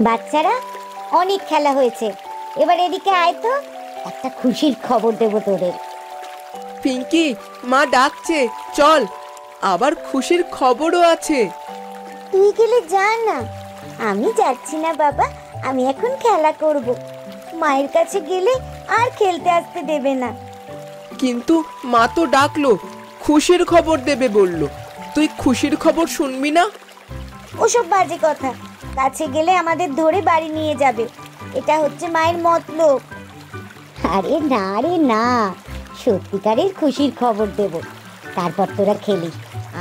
বাচ্চারা, অনেক খেলা হয়েছে, এবার এদিকে আয় তো, একটা খুশির খবর দেব তোদের। পিঙ্কি, মা ডাকছে, চল, আবার খুশির খবরও আছে। তুই গেলে যা না, আমি যাচ্ছি না বাবা, আমি এখন খেলা করব। মায়ের কাছে গেলে আর খেলতে আসতে দেবে না। কিন্তু মা তো ডাকলো, খুশির খবর দেবে বললো, তুই খুশির খবর শুনবি না? ওসব বাজে কথা, কাছে গেলে আমাদের ধরে বাড়ি নিয়ে যাবে, এটা হচ্ছে মায়ের মতলব। আরে না রে না, সত্যিকারের খুশির খবর দেব, তারপর তোরা খেলিস।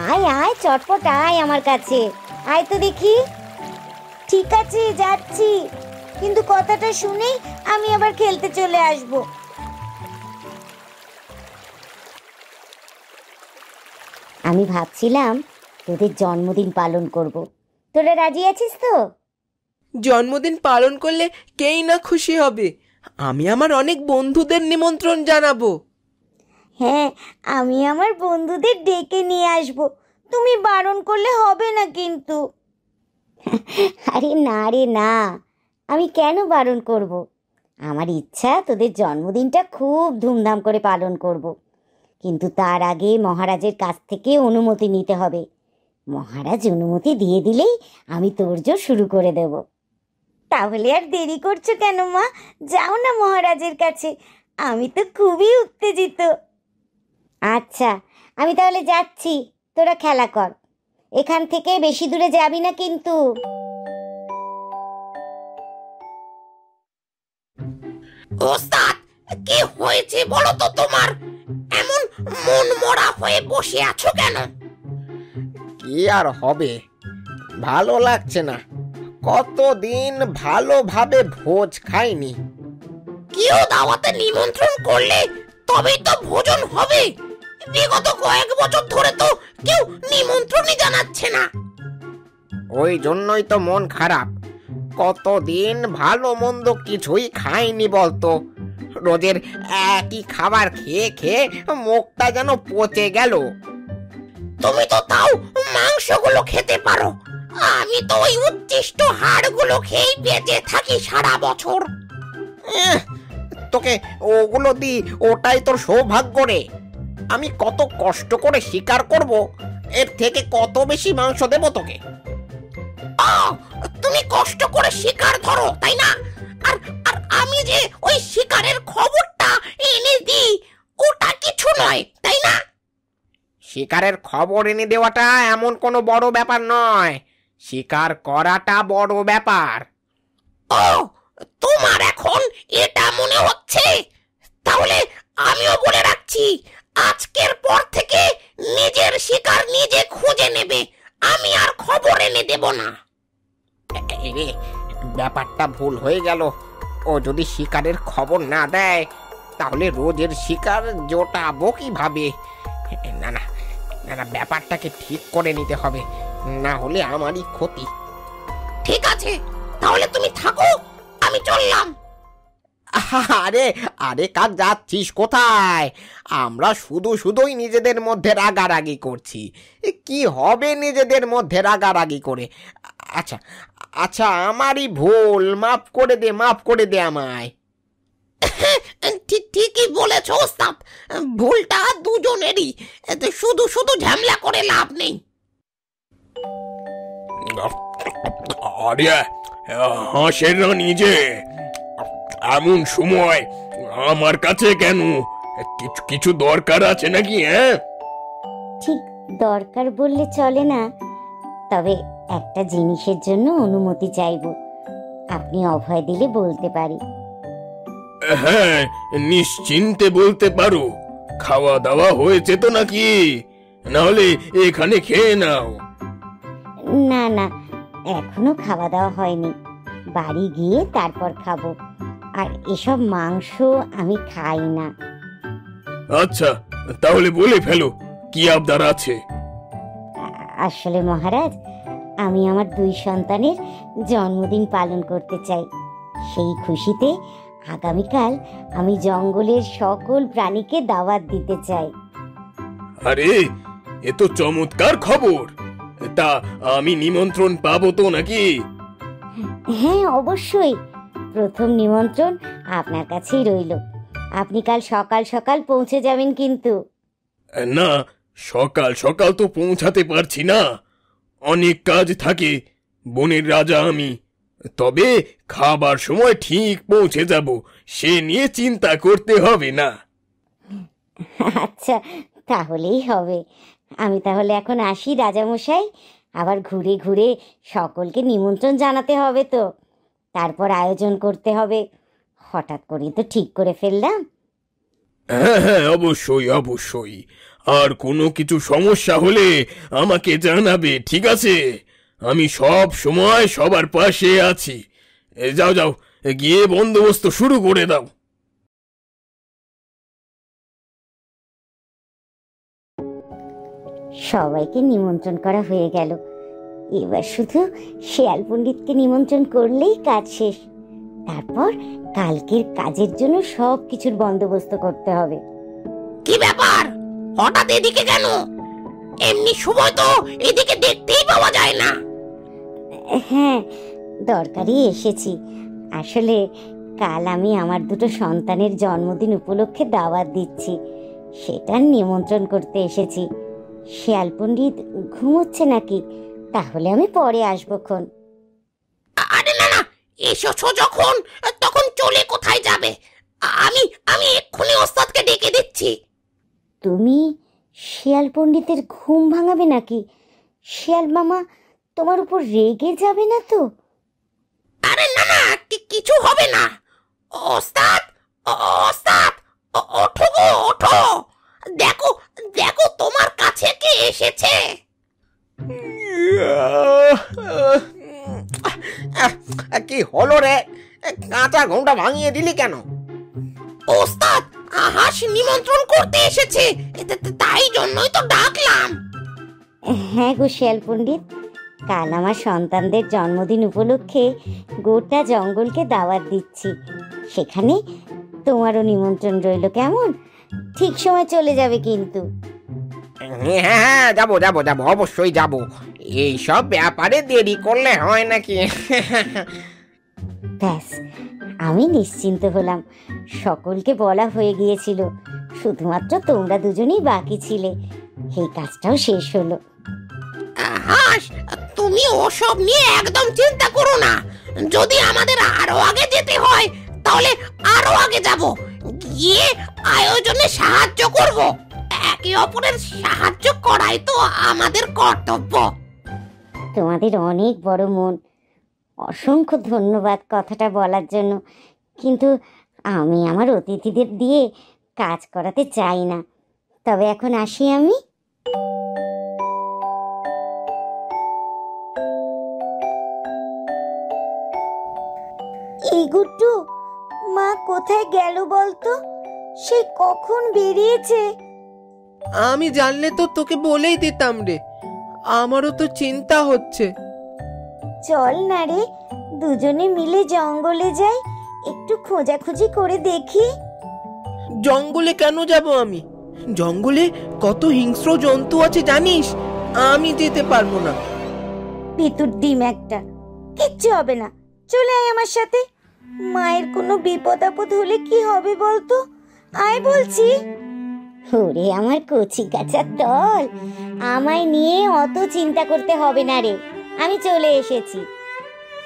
আয় আয় চটপট আয় আমার কাছে, আয় তো দেখি। ঠিক আছে যাচ্ছি, কিন্তু কথাটা শুনেই আমি আবার খেলতে চলে আসব। আমি ভাবছিলাম তোদের জন্মদিন পালন করব, তোরা রাজি আছিস তো? জন্মদিন পালন করলে কেই না খুশি হবে। আমি আমার অনেক বন্ধুদের নিমন্ত্রণ জানাবো। হ্যাঁ, আমি আমার বন্ধুদের ডেকে নিয়ে আসব, তুমি বারণ করলে হবে না কিন্তু। আরে না রে না, আমি কেন বারণ করব? আমার ইচ্ছা তোদের জন্মদিনটা খুব ধুমধাম করে পালন করব, কিন্তু তার আগে মহারাজের কাছ থেকে অনুমতি নিতে হবে। মহারাজ অনুমতি দিয়ে দিলেই আমি তোড়জোড় শুরু করে দেব। তাহলে আর দেরি করছো কেন মা, যাও না মহারাজের কাছে, আমি তো খুবই উত্তেজিত। আচ্ছা, আমি তাহলে যাচ্ছি, তোরা খেলা কর, এখান থেকে বেশি দূরে যাবি না কিন্তু। ওস্তাদ, কি হয়েছে বলো তো তোমার? এমন মন মরা হয়ে বসে আছো কেন? কি আর হবে, ভালো লাগছে না, কতদিন ভালোভাবে ভোজ খাইনি। কেউ দাওয়াতে নিমন্ত্রণ করলে তবেই তো ভোজন হবে। বিগত কয়েক বছর ধরে তো কেউ নিমন্ত্রণই জানাচ্ছে না। ওই জন্যই তো মন খারাপ, কতদিন ভালো মন্দ কিছুই খাইনি বলতো। রোজের একই খাবার খেয়ে খেয়ে মুখটা যেন পচে গেল। তুমি তো তাও মাংসগুলো খেতে পারো, আমি তো ওই উচ্ছিষ্ট হাড়গুলো খেয়েই বেঁচে থাকি সারা বছর। তোকে ওগুলো দি, ওটাই তোর সৌভাগ্য রে। আমি কত কষ্ট করে শিকার করব, এর থেকে কত বেশি মাংস দেব তোকে। তুমি কষ্ট করে শিকার ধরো, তাই না? আর আর আমি যে ওই শিকারের খবরটা এনে দিই, ওটা কিছু নয়, তাই না? শিকারের খবর এনে দেওয়াটা এমন কোনো বড় ব্যাপার নয়, শিকার করাটা বড় ব্যাপার। ও, তোমার এখন এটা মনে হচ্ছে? তাহলে আমিও বলে রাখছি, আজকের পর থেকে নিজের শিকার নিজে খুঁজে নেবে, আমি আর খবর এনে দেব না। ব্যাপারটা ভুল হয়ে গেল, ও যদি শিকারের খবর না দেয় তাহলে রোজের শিকার জোটাবো কিভাবে? না না না, ব্যাপারটাকে ঠিক করে নিতে হবে, না হলে আমারই ক্ষতি। ঠিক আছে, তাহলে তুমি থাকো, আমি চললাম। আরে আরে কাক, যাচ্ছিস কোথায়? আমরা শুধুই নিজেদের মধ্যে রাগারাগি করছি, কি হবে নিজেদের মধ্যে রাগারাগি করে? আচ্ছা আচ্ছা, আমারই ভুল, মাফ করে দে আমায়। ঠিকই বলেছ ওস্তাদ, ভুলটা দুজনেরই, শুধু শুধু ঝামেলা করে লাভ নেই। আরে হাসের না নিজে, এমন সময় আমার কাছে কেন? কিছু দরকার আছে নাকি? ঠিক দরকার বললে চলে না, তবে একটা জিনিসের জন্য অনুমতি চাইব, আপনি অভয় দিলে বলতে পারি। হ্যাঁ, নিশ্চিন্তে বলতে পারো। খাওয়া দাওয়া হয়েছে তো নাকি? নাহলে এখানে খেয়ে নাও। না না, এখনো খাওয়া দাওয়া হয়নি, বাড়ি গিয়ে তারপর খাবো, আর এসব মাংস আমি খাই না। আচ্ছা, তাহলে বলে ফেলো, কি আবদার আছে? আসলে মহারাজ, আমি আমার 2 সন্তানের জন্মদিন পালন করতে চাই। সেই খুশিতে আগামীকাল আমি জঙ্গলের সকল প্রাণীকে দাওয়াত দিতে চাই। আরে, এ তো চমৎকার খবর। তা আমি নিমন্ত্রণ পাবো তো নাকি? হ্যাঁ অবশ্যই, প্রথম নিমন্ত্রণ আপনার কাছেই রইল। আপনি কাল সকাল সকাল পৌঁছে যাবেন কিন্তু। না, সকাল সকাল তো পৌঁছাতে পারছি না, অনেক কাজ থাকে। বনের রাজা আমি, তবে খাবার সময় ঠিক পৌঁছে যাব, সে নিয়ে চিন্তা করতে হবে না। আচ্ছা, তাহলেই হবে। আমি তাহলে এখন আসি রাজামশাই। আবার ঘুরে ঘুরে সকলকে নিমন্ত্রণ জানাতে হবে তো, তারপর আয়োজন করতে হবে। হঠাৎ করে তো ঠিক করে ফেললাম। হ্যাঁ হ্যাঁ, অবশ্যই অবশ্যই। আর কোনো কিছু সমস্যা হলে আমাকে জানাবে, ঠিক আছে? আমি সব সময় সবার পাশে আছি। যাও যাও, গিয়ে বন্দোবস্ত শুরু করে দাও। সবাইকে নিমন্ত্রণ করা হয়ে গেল। এবার শুধু শেয়াল পণ্ডিতকে নিমন্ত্রণ করলেই কাজ শেষ। তারপর কালকের কাজের জন্য সব কিছুর বন্দোবস্ত করতে হবে। কি ব্যাপার, হঠাৎ এদিকে কেন? এমনি সময় তো এদিকে দেখতেই পাওয়া যায় না। হ্যাঁ, দরকারই এসেছি। আসলে কাল আমি আমার দুটো সন্তানের জন্মদিন উপলক্ষে দাওয়াত দিচ্ছি, সেটার নিমন্ত্রণ করতে এসেছি। শেয়াল পণ্ডিত ঘুমোচ্ছে নাকি? তাহলে আমি পরে আসবোক্ষণ। আরে না না, এসেছো যখন তখন চলে কোথায় যাবে? আমি আমি এক্ষুনি ওস্তাদকে ডেকে দিচ্ছি। তুমি শেয়াল পণ্ডিতের ঘুম ভাঙাবে নাকি? শেয়াল মামা তোমার উপর রেগে যাবে না তো? আরে না না, কিছু হবে না। ওস্তাদ, ওস্তাদ, ওঠো গো ওঠো। দেখো দেখো, তোমার কাছে কে এসেছে। কি হলো রে? কাঁচা ঘুমটা ভাঙিয়ে দিলি কেন? ওস্তাদ হাঁস নিমন্ত্রণ করতে এসেছে, তাই জন্যই তো ডাকলাম। হ্যাঁ গো শেয়াল পণ্ডিত, কাল আমার সন্তানদের জন্মদিন উপলক্ষে গোটা জঙ্গলকে দাওয়াত দিচ্ছি। সেখানে তোমারও নিমন্ত্রণ রইল, কেমন? ঠিক সময় চলে যাবে কিন্তু। হ্যাঁ হ্যাঁ, যাবো যাবো যাবো, অবশ্যই যাবো। এইসব ব্যাপারে দেরি করলে হয় নাকি? ব্যাস, আমি নিশ্চিন্ত হলাম। সকলকে বলা হয়ে গিয়েছিল, শুধুমাত্র তোমরা দুজনেই বাকি ছিলে। এই কাজটাও শেষ হলো। হাঁস, তুমি ওসব নিয়ে একদম চিন্তা করো না। যদি আমাদের আরো আগে যেতে হয় তাহলে আরো আগে যাব, গিয়ে আয়োজনে সাহায্য করব। একে অপরের সাহায্য করাই তো আমাদের কর্তব্য। তোমাদের অনেক বড় মন, অসংখ্য ধন্যবাদ কথাটা বলার জন্য। কিন্তু আমি আমার অতিথিদের দিয়ে কাজ করাতে চাই না। তবে এখন আসি আমি। এই গুড্ডু, মা কোথায় গেল বলতো? সে কখন বেরিয়েছে? আমি জানলে তো তোকে বলেই দিতাম রে, আমারও তো চিন্তা হচ্ছে। চল না রে, দুজনে মিলে জঙ্গলে যাই, একটু খোঁজাখুঁজি করে দেখি। জঙ্গলে কেন যাব আমি? জঙ্গলে কত হিংস্র জন্তু আছে জানিস? আমি যেতে পারবো না। পিতুর ডিম একটা, কিচ্ছু হবে না, চলে আয় আমার সাথে। মায়ের কোনো বিপদ আপদ হলে কি হবে বলতো? আয় বলছি। ওরে আমার কচি কাঁচার দল, আমায় নিয়ে অত চিন্তা করতে হবে না রে, আমি চলে এসেছি।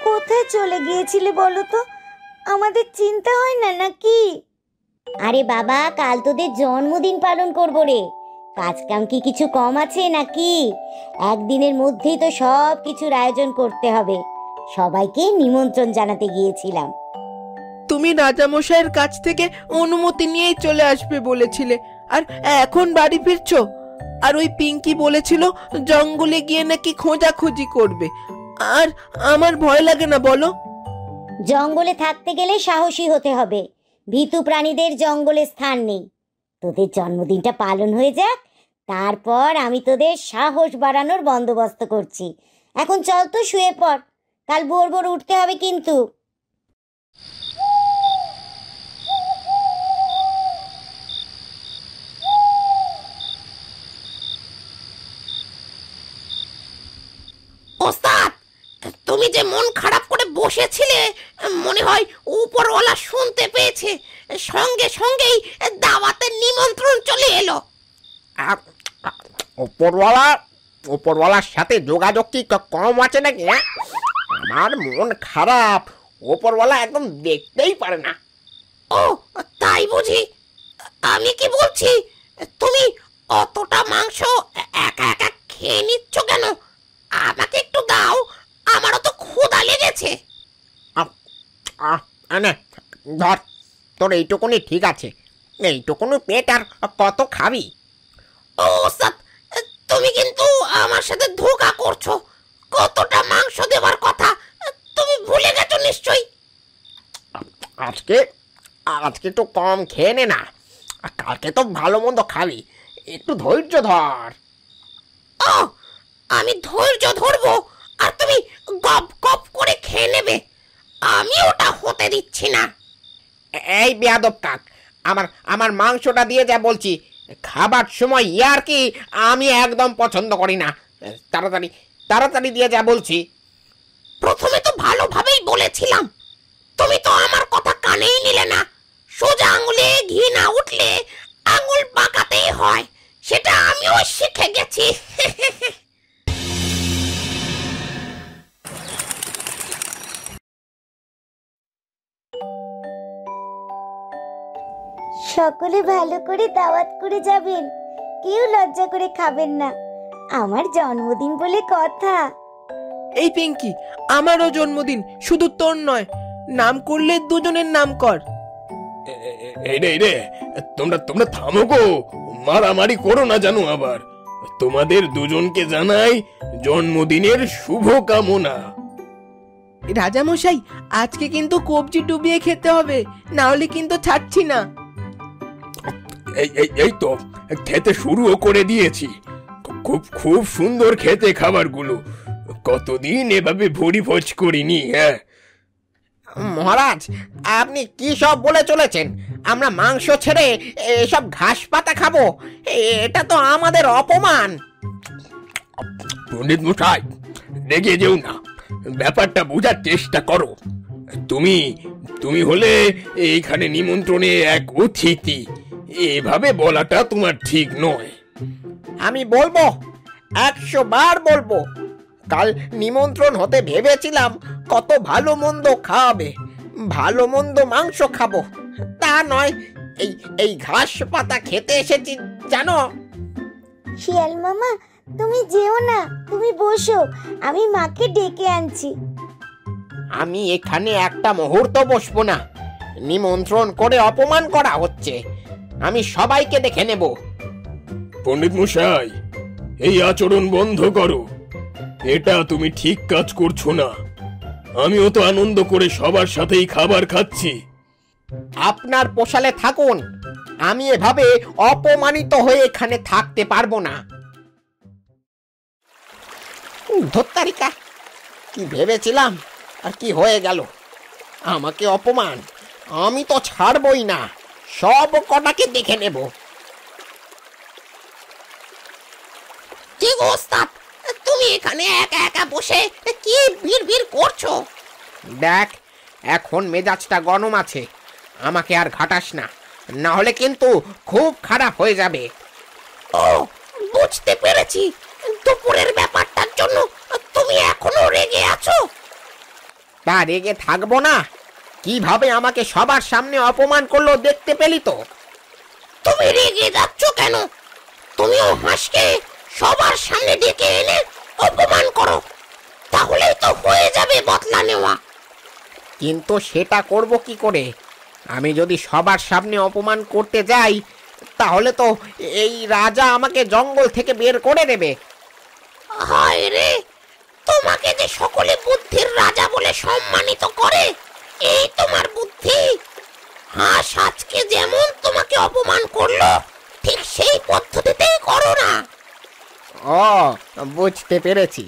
কোথায় চলে গিয়েছিলে বলো তো? আমাদের চিন্তা হয় না নাকি? আরে বাবা, কাল তোদের জন্মদিন পালন করবো রে, কাজ কাম কি কিছু কম আছে নাকি? একদিনের মধ্যেই তো সব কিছুর আয়োজন করতে হবে। সবাইকে নিমন্ত্রণ জানাতে গিয়েছিলাম। তুমি রাজামশাইয়ের কাছ থেকে অনুমতি নিয়েই চলে আসবে বলেছিলে, আর এখন বাড়ি ফিরছো। আর ওই পিঙ্কি বলেছিল জঙ্গলে গিয়ে নাকি খোঁজাখুঁজি করবে। আর আমার ভয় লাগে না বলো? জঙ্গলে থাকতে গেলে সাহসী হতে হবে, ভীতু প্রাণীদের জঙ্গলে স্থান নেই। তোদের জন্মদিনটা পালন হয়ে যাক, তারপর আমি তোদের সাহস বাড়ানোর বন্দোবস্ত করছি। এখন চল তো শুয়ে পড়, কাল ভোর ভোর উঠতে হবে কিন্তু। ওস্তাদ, তুমি যে মন খারাপ করে বসেছিলে, মনে হয় উপরওয়ালা শুনতে পেয়েছে, সঙ্গে সঙ্গেই দাওয়াতের নিমন্ত্রণ চলে এলো। ওপরওয়ালার সাথে যোগাযোগ কি কম আছে নাকি? আমার মন খারাপ, ওপরওয়ালা একদম দেখতেই পারে না। ও তাই বুঝি? আমি কি বলছি, তুমি অতটা মাংস একা একা খেয়ে নিচ্ছ কেন? আমাকে একটু দাও, আমারও তো ক্ষুধা লেগেছে। নে, ধর, তোর এইটুকুনি ঠিক আছে। এইটুকুনি পেট আর কত খাবি? ও ওস্তাদ, তুমি কিন্তু আমার সাথে ধোঁকা করছো। কতটা মাংস দেওয়ার কথা তুমি ভুলে গেছো নিশ্চয়ই। আজকে আজকে একটু কম খেয়ে নে না, কালকে তো ভালো মন্দ খাবি। একটু ধৈর্য ধর। ও, আমি ধৈর্য ধরবো আর তুমি গপ গপ করে খেয়ে নেবে? আমি ওটা হতে দিচ্ছি না। এই বেয়াদব কাক, আমার মাংসটা দিয়ে যা বলছি। খাবার সময় ইয়ার কি আমি একদম পছন্দ করি না। তাড়াতাড়ি তাড়াতাড়ি দিয়ে যা বলছি। প্রথমে তো ভালোভাবেই বলেছিলাম, তুমি তো আমার কথা কানেই নিলে না। সোজা আঙুলে ঘি না উঠলে আঙুল বাঁকাতেই হয়, সেটা আমিও শিখে গেছি। সকলে ভালো করে দাওয়াত করে যাবেন, কেউ লজ্জা করে খাবেন না। আমার জন্মদিন বলে কথা। এই পিঙ্কি, আমারও জন্মদিন, শুধু তোর নয়। নাম করলে দুজনের নাম কর। এই রে, তোমরা তোমরা থামো গো, মারামারি করো না জানো। আবার তোমাদের দুজনকে জানাই জন্মদিনের শুভ কামনা। রাজামশাই, আজকে কিন্তু কবজি ডুবিয়ে খেতে হবে, না হলে কিন্তু ছাড়ছি না। এই তো খেতে শুরুও করে দিয়েছি। খুব খুব সুন্দর খেতে খাবারগুলো। কতদিন এভাবে ভরি ভোজ করিনি। হ্যাঁ মহারাজ, আপনি কি সব বলে চলেছেন? আমরা মাংস ছেড়ে এসব ঘাস পাতা খাবো? এটা তো আমাদের অপমান। পণ্ডিত মশাই, রেগে যেও না, ব্যাপারটা বোঝার চেষ্টা করো। তুমি তুমি হলে এইখানে নিমন্ত্রণে এক অতিথি, এভাবে বলাটা তোমার ঠিক নয়। আমি বলবো, 100 বার বলবো। কাল নিমন্ত্রণ হতে ভেবেছিলাম কত ভালো মন্দ খাওয়াবে, ভালো মন্দ মাংস খাবো। তা নয়, এই ঘাস পাতা খেতে এসেছি জানো। শিয়াল মামা, তুমি যেও না, তুমি বসো, আমি মাকে ডেকে আনছি। আমি এখানে একটা মুহূর্ত বসবো না। নিমন্ত্রণ করে অপমান করা হচ্ছে, আমি সবাইকে দেখে নেব। পণ্ডিত মশাই, এই আচরণ বন্ধ করো। এটা তুমি ঠিক কাজ করছো না। আমিও তো আনন্দ করে সবার সাথেই খাবার খাচ্ছি। আপনার পোষালে থাকুন, আমি এভাবে অপমানিত হয়ে এখানে থাকতে পারবো না। ধত্তারিকা, কি ভেবেছিলাম আর কি হয়ে গেল। আমাকে অপমান, আমি তো ছাড়বই না, সব কটাকে দেখে নেব। কি গো ওস্তাদ, তুমি এখানে একা একা বসে কি ভিড় করছো? দেখ, এখন মেজাজটা গরম আছে, আমাকে আর ঘাটাস না, না হলে কিন্তু খুব খারাপ হয়ে যাবে। ও, বুঝতে পেরেছি। দুপুরের ব্যাপারটার জন্য তুমি এখনো রেগে আছো? তা রেগে থাকবো না? কিভাবে আমাকে সবার সামনে অপমান করলো দেখতে পেলি তো? তুমি রেগে যাচ্ছ কেন? তুমিও হাঁসকে সবার সামনে ডেকে এনে অপমান করো, তাহলেই তো হয়ে যাবে বদলা নেওয়া। কিন্তু সেটা করব কি করে? আমি যদি সবার সামনে অপমান করতে যাই, তাহলে তো এই রাজা আমাকে জঙ্গল থেকে বের করে দেবে। হায় রে, তোমাকে যে সকলে বুদ্ধির রাজা বলে সম্মানিত করে, এই তোমার বুদ্ধি। হাঁস আজকে যেমন তোমাকে অপমান করলো, ঠিক সেই পদ্ধতিতেই করো না। ও, বুঝতে পেরেছি।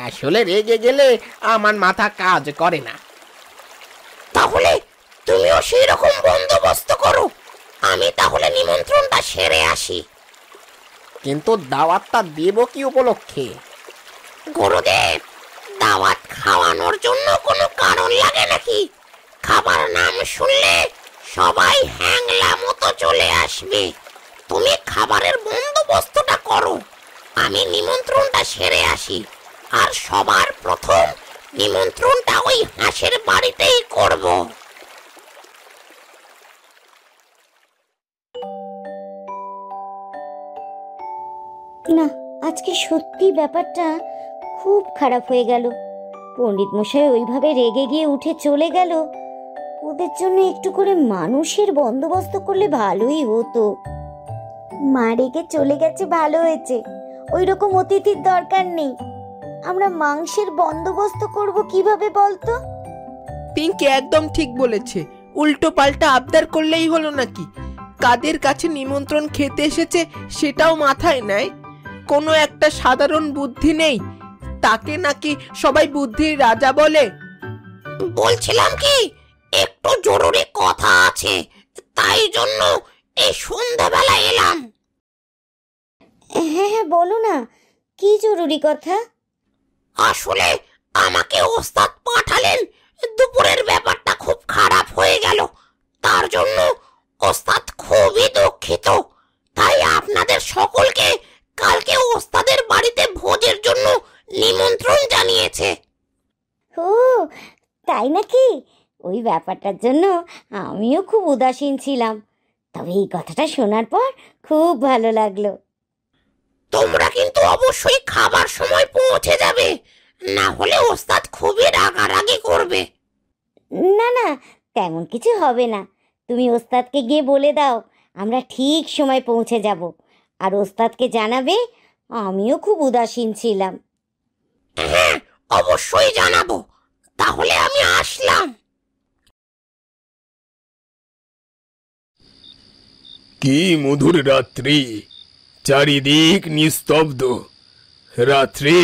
আসলে রেগে গেলে আমার মাথা কাজ করে না। তাহলে তুমিও সেই রকম বন্দোবস্ত করো। আমি তাহলে নিমন্ত্রণটা সেরে আসি। কিন্তু দাওয়াতটা দেব কি উপলক্ষে? গুরুদেব, দাওয়াত খাওয়ানোর জন্য কোনো কারণ লাগে নাকি? খাবার নাম শুনলে সবাই হ্যাংলা মতো চলে আসবে। তুমি খাবারের বন্দোবস্তটা করো, আমি নিমন্ত্রণটা সেরে আসি। আর সবার প্রথম নিমন্ত্রণটা ওই হাঁসের বাড়িতেই করব। না, আজকে সত্যি ব্যাপারটা খুব খারাপ হয়ে গেল। পণ্ডিত মশাই ওইভাবে রেগে গিয়ে উঠে চলে গেল। ওদের জন্য একটু করে মানুষের বন্দোবস্ত করলে ভালোই হতো। মা রেগে চলে গেছে, ভালো হয়েছে। ওই রকম অতিথির দরকার নেই। আমরা মাংসের বন্দোবস্ত করব কিভাবে বলতো? পিঙ্কি একদম ঠিক বলেছে। উল্টো পাল্টা আবদার করলেই হলো নাকি? কাদের কাছে নিমন্ত্রণ খেতে এসেছে সেটাও মাথায় নেয়। কোনো একটা সাধারণ বুদ্ধি নেই, তাকে নাকি সবাই বুদ্ধির রাজা বলে। বলছিলাম কি, একটু জরুরি কথা আছে, তাই জন্য এই সন্ধ্যাবেলা এলাম। হ্যাঁ হ্যাঁ, বলো না, কি জরুরি কথা? আসলে আমাকে ওস্তাদ পাঠালেন, দুপুরের ব্যাপারটা খুব খারাপ হয়ে গেল। তার জন্য ওস্তাদ খুবই দুঃখিত। তাই আপনাদের সকলকে কালকে ওস্তাদের বাড়িতে ভোজের জন্য নিমন্ত্রণ জানিয়েছে। ও তাই নাকি? ওই ব্যাপারটার জন্য আমিও খুব উদাসীন ছিলাম, তবে এই কথাটা শোনার পর খুব ভালো লাগলো। তোমরা কিন্তু অবশ্যই খাবার সময় পৌঁছে যাবে, না হলে ওস্তাদ খুবই রাগারাগি করবে। না না, তেমন কিছু হবে না। তুমি ওস্তাদকে গিয়ে বলে দাও আমরা ঠিক সময় পৌঁছে যাব। আর ওস্তাদকে জানাবে আমিও খুব উদাসীন ছিলাম। হ্যাঁ, অবশ্যই জানাবো। তাহলে আমি আসলাম। কি মধুর রাত্রি, চারিদিক নিস্তব্ধ। রাত্রে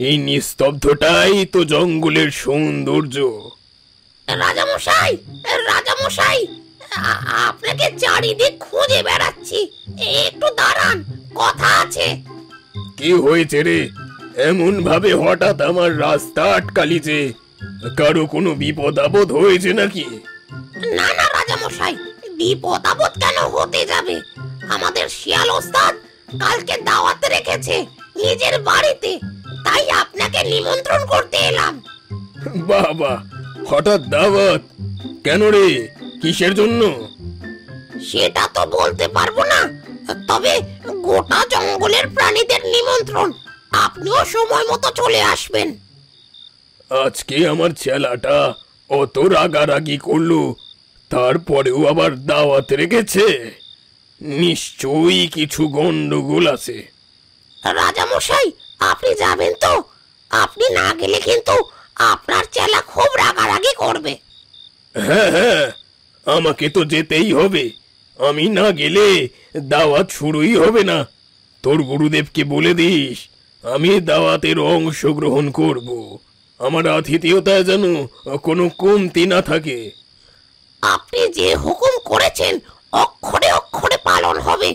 এই নিস্তব্ধটাই তো জঙ্গলের সৌন্দর্য। রাজামশাই, রাজামশাই, আপনাকে চারিদিক খুঁজে বেড়াচ্ছি, একটু দাঁড়ান, কথা আছে। কি হয়েছে রে? এমন ভাবে হঠাৎ আমার রাস্তা আটকালি যে? কারো কোনো বিপদ আপদ হয়েছে নাকি? না না রাজামশাই, বিপদ আপদ কেন হতে যাবে? আমাদের শিয়াল ওস্তাদ কালকে দাওয়াত রেখেছে নিজের বাড়িতে, তাই আপনাকে নিমন্ত্রণ করতে এলাম। বাবা, হঠাৎ দাওয়াত কেন রে? কিসের জন্য? সেটা তো বলতে পারবো না, তবে গোটা জঙ্গলের প্রাণীদের নিমন্ত্রণ। আপনিও সময় মতো চলে আসবেন। আজকে আমার ছেলেটা অত রাগারাগি করলো, তারপরেও আবার দাওয়াত রেখেছে। নিশ্চয়ই কিছু গন্ডগোল আছে। রাজামশাই, আপনি যাবেন তো? আপনি না গেলে কিন্তু আপনার চেলা খুব রাগারাগি করবে। হ্যাঁ হ্যাঁ, আমাকে তো যেতেই হবে। আমি না গেলে দাওয়াত শুরুই হবে না। তোর গুরুদেবকে বলে দিস আমি দাওয়াতের অংশগ্রহণ করব। আমার আতিথেয়তায় যেন কোনো কমতি না থাকে। আপনি যে হুকুম করেছেন অক্ষরে অক্ষরে পালন হবে।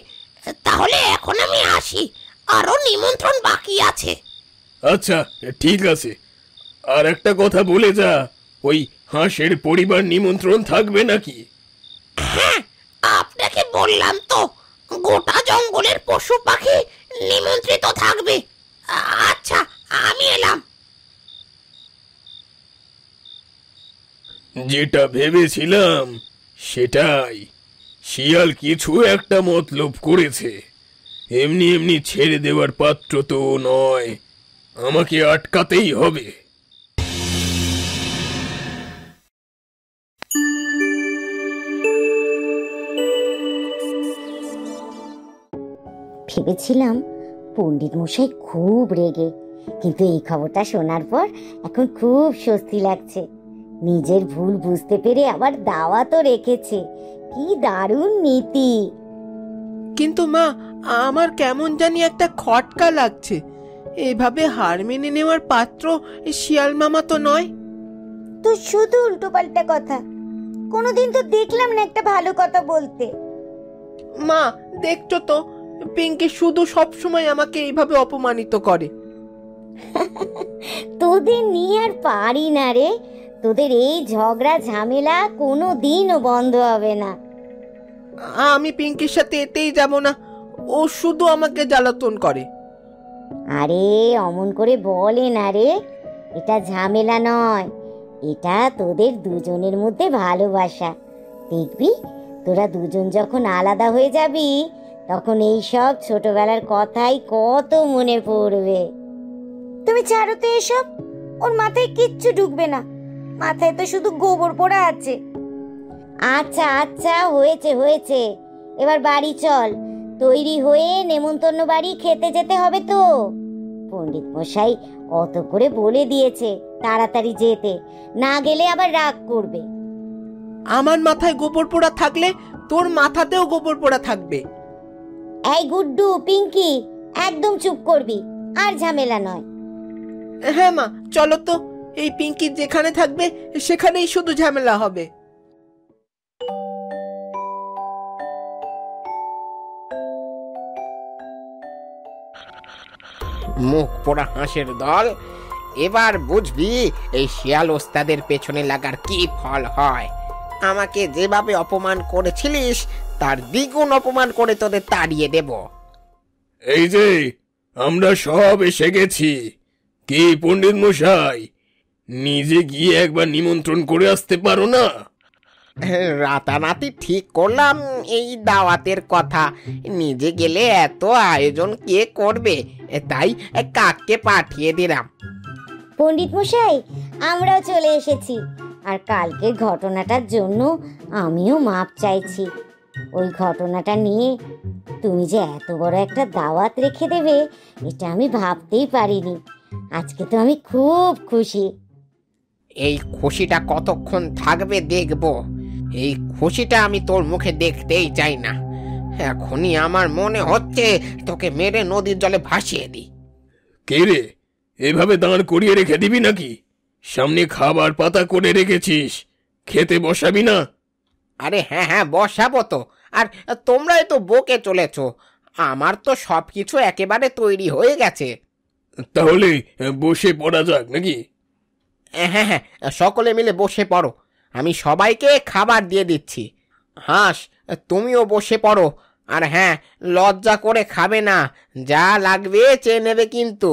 তাহলে এখন আমি আসি, আরো নিমন্ত্রণ বাকি আছে। আচ্ছা ঠিক আছে, আর একটা কথা বলে যা, ওই হাঁসের পরিবার নিমন্ত্রণ থাকবে নাকি? হ্যাঁ, আপনাকে বললাম তো, গোটা জঙ্গলের পশু পাখি নিমন্ত্রিত থাকবে। আচ্ছা, আমি এলাম। যেটা ভেবেছিলাম সেটাই। শিয়াল কিছু একটা মতলব করেছে। এমনি এমনি ছেড়ে দেওয়ার পাত্র তো নয়, আমাকে আটকাতেই হবে। ভেবেছিলাম পণ্ডিত মশাই খুব রেগে, কিন্তু এই খবরটা শোনার পর এখন খুব স্বস্তি লাগছে। নিজের ভুল বুঝতে পেরে আবার দাওয়াতও রেখেছে। কি দারুণ নীতি! কিন্তু মা, আমার কেমন জানি একটা খটকা লাগছে। এভাবে হার মেনে নেওয়ার পাত্র শিয়াল মামা তো নয়। তো শুধু উল্টো পাল্টা কথা, কোনোদিন তো দেখলাম না একটা ভালো কথা বলতে। মা, দেখছো তো, পিঙ্কি শুধু সব সময় আমাকে এইভাবে অপমানিত করে। তোদের নিয়ে আর পারি না রে। তোদের এই ঝগড়া ঝামেলা কোনো দিনও বন্ধ হবে না। আমি পিঙ্কির সাথে এতেই যাব না, ও শুধু আমাকে জ্বালাতন করে। আরে অমন করে বলে না রে, এটা ঝামেলা নয়, এটা তোদের দুজনের মধ্যে ভালোবাসা। দেখবি তোরা দুজন যখন আলাদা হয়ে যাবি তখন এই সব ছোটবেলার কথাই কত মনে পড়বে। তুমি ছাড়ো তো এসব, ওর মাথায় কিচ্ছু ঢুকবে না, মাথায় তো শুধু গোবর পোড়া আছে। আচ্ছা আচ্ছা, হয়েছে হয়েছে, এবার বাড়ি চল, তৈরি হয়ে নেমন্তন্ন বাড়ি খেতে যেতে হবে তো। পণ্ডিত মশাই অত করে বলে দিয়েছে তাড়াতাড়ি যেতে, না গেলে আবার রাগ করবে। আমার মাথায় গোবর পোড়া থাকলে তোর মাথাতেও গোবর পোড়া থাকবে। এই গুড্ডু, পিঙ্কি, একদম চুপ করবি, আর ঝামেলা নয়। হ্যাঁ মা, চলো তো, এই পিঙ্কি যেখানে থাকবে সেখানেই শুধু ঝামেলা হবে। মুখ পোড়া হাঁসের দল, এবার বুঝবি এই শিয়াল ওস্তাদের পেছনে লাগার কি ফল হয়। আমাকে যেভাবে অপমান করেছিলিস তার দ্বিগুণ অপমান করে তোদের তাড়িয়ে দেব। এই যে আমরা সব এসে গেছি। কি পণ্ডিত মশাই, নিজে গিয়ে একবার নিমন্ত্রণ করে আসতে পারো না? রাতারাতি ঠিক করলাম এই দাওয়াতের কথা, নিজে গেলে এত আয়োজন কে করবে, তাই কাককে পাঠিয়ে দিলাম। পণ্ডিত মশাই, আমরাও চলে এসেছি, আর কালকের ঘটনাটার জন্য আমিও মাপ চাইছি। ওই ঘটনাটা নিয়ে তুমি যে এত বড় একটা দাওয়াত রেখে দেবে এটা আমি ভাবতেই পারিনি। আজকে তো আমি খুব খুশি। এই খুশিটা কতক্ষণ থাকবে দেখব। এই খুশিটা আমি তোর মুখে দেখতেই চাই না। এখনই আমার মনে হচ্ছে তোকে মেরে নদীর জলে ভাসিয়ে দিই। কে রে, এভাবে দাঁড় করিয়ে রেখে দিবি নাকি? সামনে খাবার পাতা করে রেখেছিস, খেতে বসাবি না? আরে হ্যাঁ হ্যাঁ, বসাবো তো। আর তোমরাই তো বকে চলেছো, আমার তো সবকিছু একেবারে তৈরি হয়ে গেছে। তাহলে বসে পড়া যাক নাকি? হ্যাঁ হ্যাঁ, সকলে মিলে বসে পড়ো, আমি সবাইকে খাবার দিয়ে দিচ্ছি। হাঁস, তুমিও বসে পড়ো। আর হ্যাঁ, লজ্জা করে খাবে না, যা লাগবে চেয়ে নেবে কিন্তু,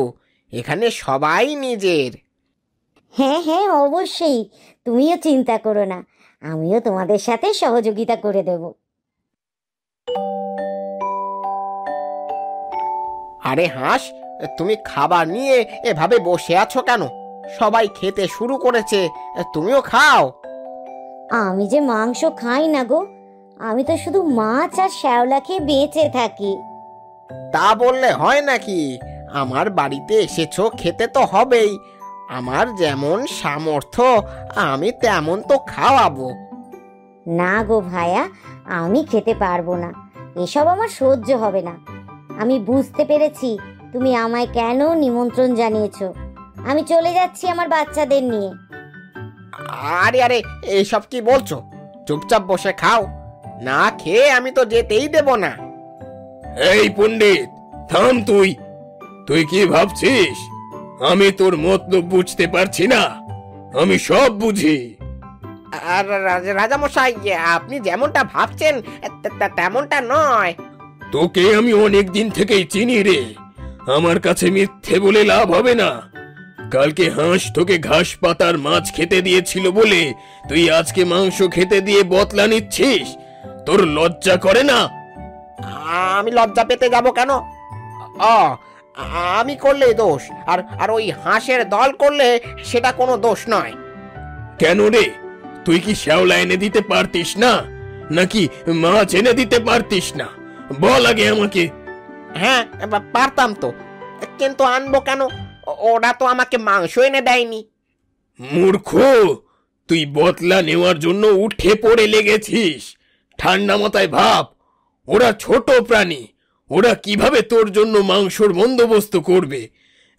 এখানে সবাই নিজের। হ্যাঁ হ্যাঁ, অবশ্যই, তুমিও চিন্তা করো না, আমিও তোমাদের সাথে সহযোগিতা করে দেব। আরে হাঁস, তুমি খাবার নিয়ে এভাবে বসে আছো কেন? সবাই খেতে শুরু করেছে, তুমিও খাও। আমি যে মাংস খাই না গো, আমি তো শুধু মাছ আর শ্যাওলা খেয়ে বেঁচে থাকি। তা বললে হয় নাকি? আমার বাড়িতে এসেছো, খেতে তো হবেই। আমার যেমন সামর্থ্য আমি তেমন তো খাওয়াবো। না গো ভায়া, আমি খেতে পারবো না, এসব আমার সহ্য হবে না। আমি বুঝতে পেরেছি তুমি আমায় কেন নিমন্ত্রণ জানিয়েছো। আমি চলে যাচ্ছি আমার বাচ্চাদের নিয়ে। আরে আরে, এইসব কি বলছো? চুপচাপ বসে খাও, না খেয়ে আমি তো যেতেই দেব না। এই পণ্ডিত, থাম। তুই কি ভাবছিস আমি তোর মতলব বুঝতে পারছি না? আমি সব বুঝি। আর রাজামশাই, আপনি যেমনটা ভাবছেন তেমনটা নয়। তোকে আমি অনেক দিন থেকেই চিনি রে, আমার কাছে মিথ্যে বলে লাভ হবে না। কালকে হাঁস তোকে ঘাস পাতার মাছ খেতে দিয়েছিল বলে তুই আজকে মাংস খেতে দিয়ে বদলা নিচ্ছিস? তোর লজ্জা করে না? আমি লজ্জা পেতে যাব কেন? আমি করলেই দোষ, আর আর ওই হাঁসের দল করলে সেটা কোনো দোষ নয়। কেন রে, তুই কি শ্যাওলা এনে দিতে পারতিস না, নাকি মাছ এনে দিতে পারতিস না? বল আগে আমাকে। হ্যাঁ, পারতাম তো, কিন্তু আনবো কেন? ওরা তো আমাকে মাংস এনে দেয়নি। মূর্খ, তুই বদলা নেওয়ার জন্য উঠে পড়ে লেগেছিস। ঠান্ডা মাথায় ভাব, ওরা ছোট প্রাণী, ওরা কিভাবে তোর জন্য মাংসর বন্দোবস্ত করবে?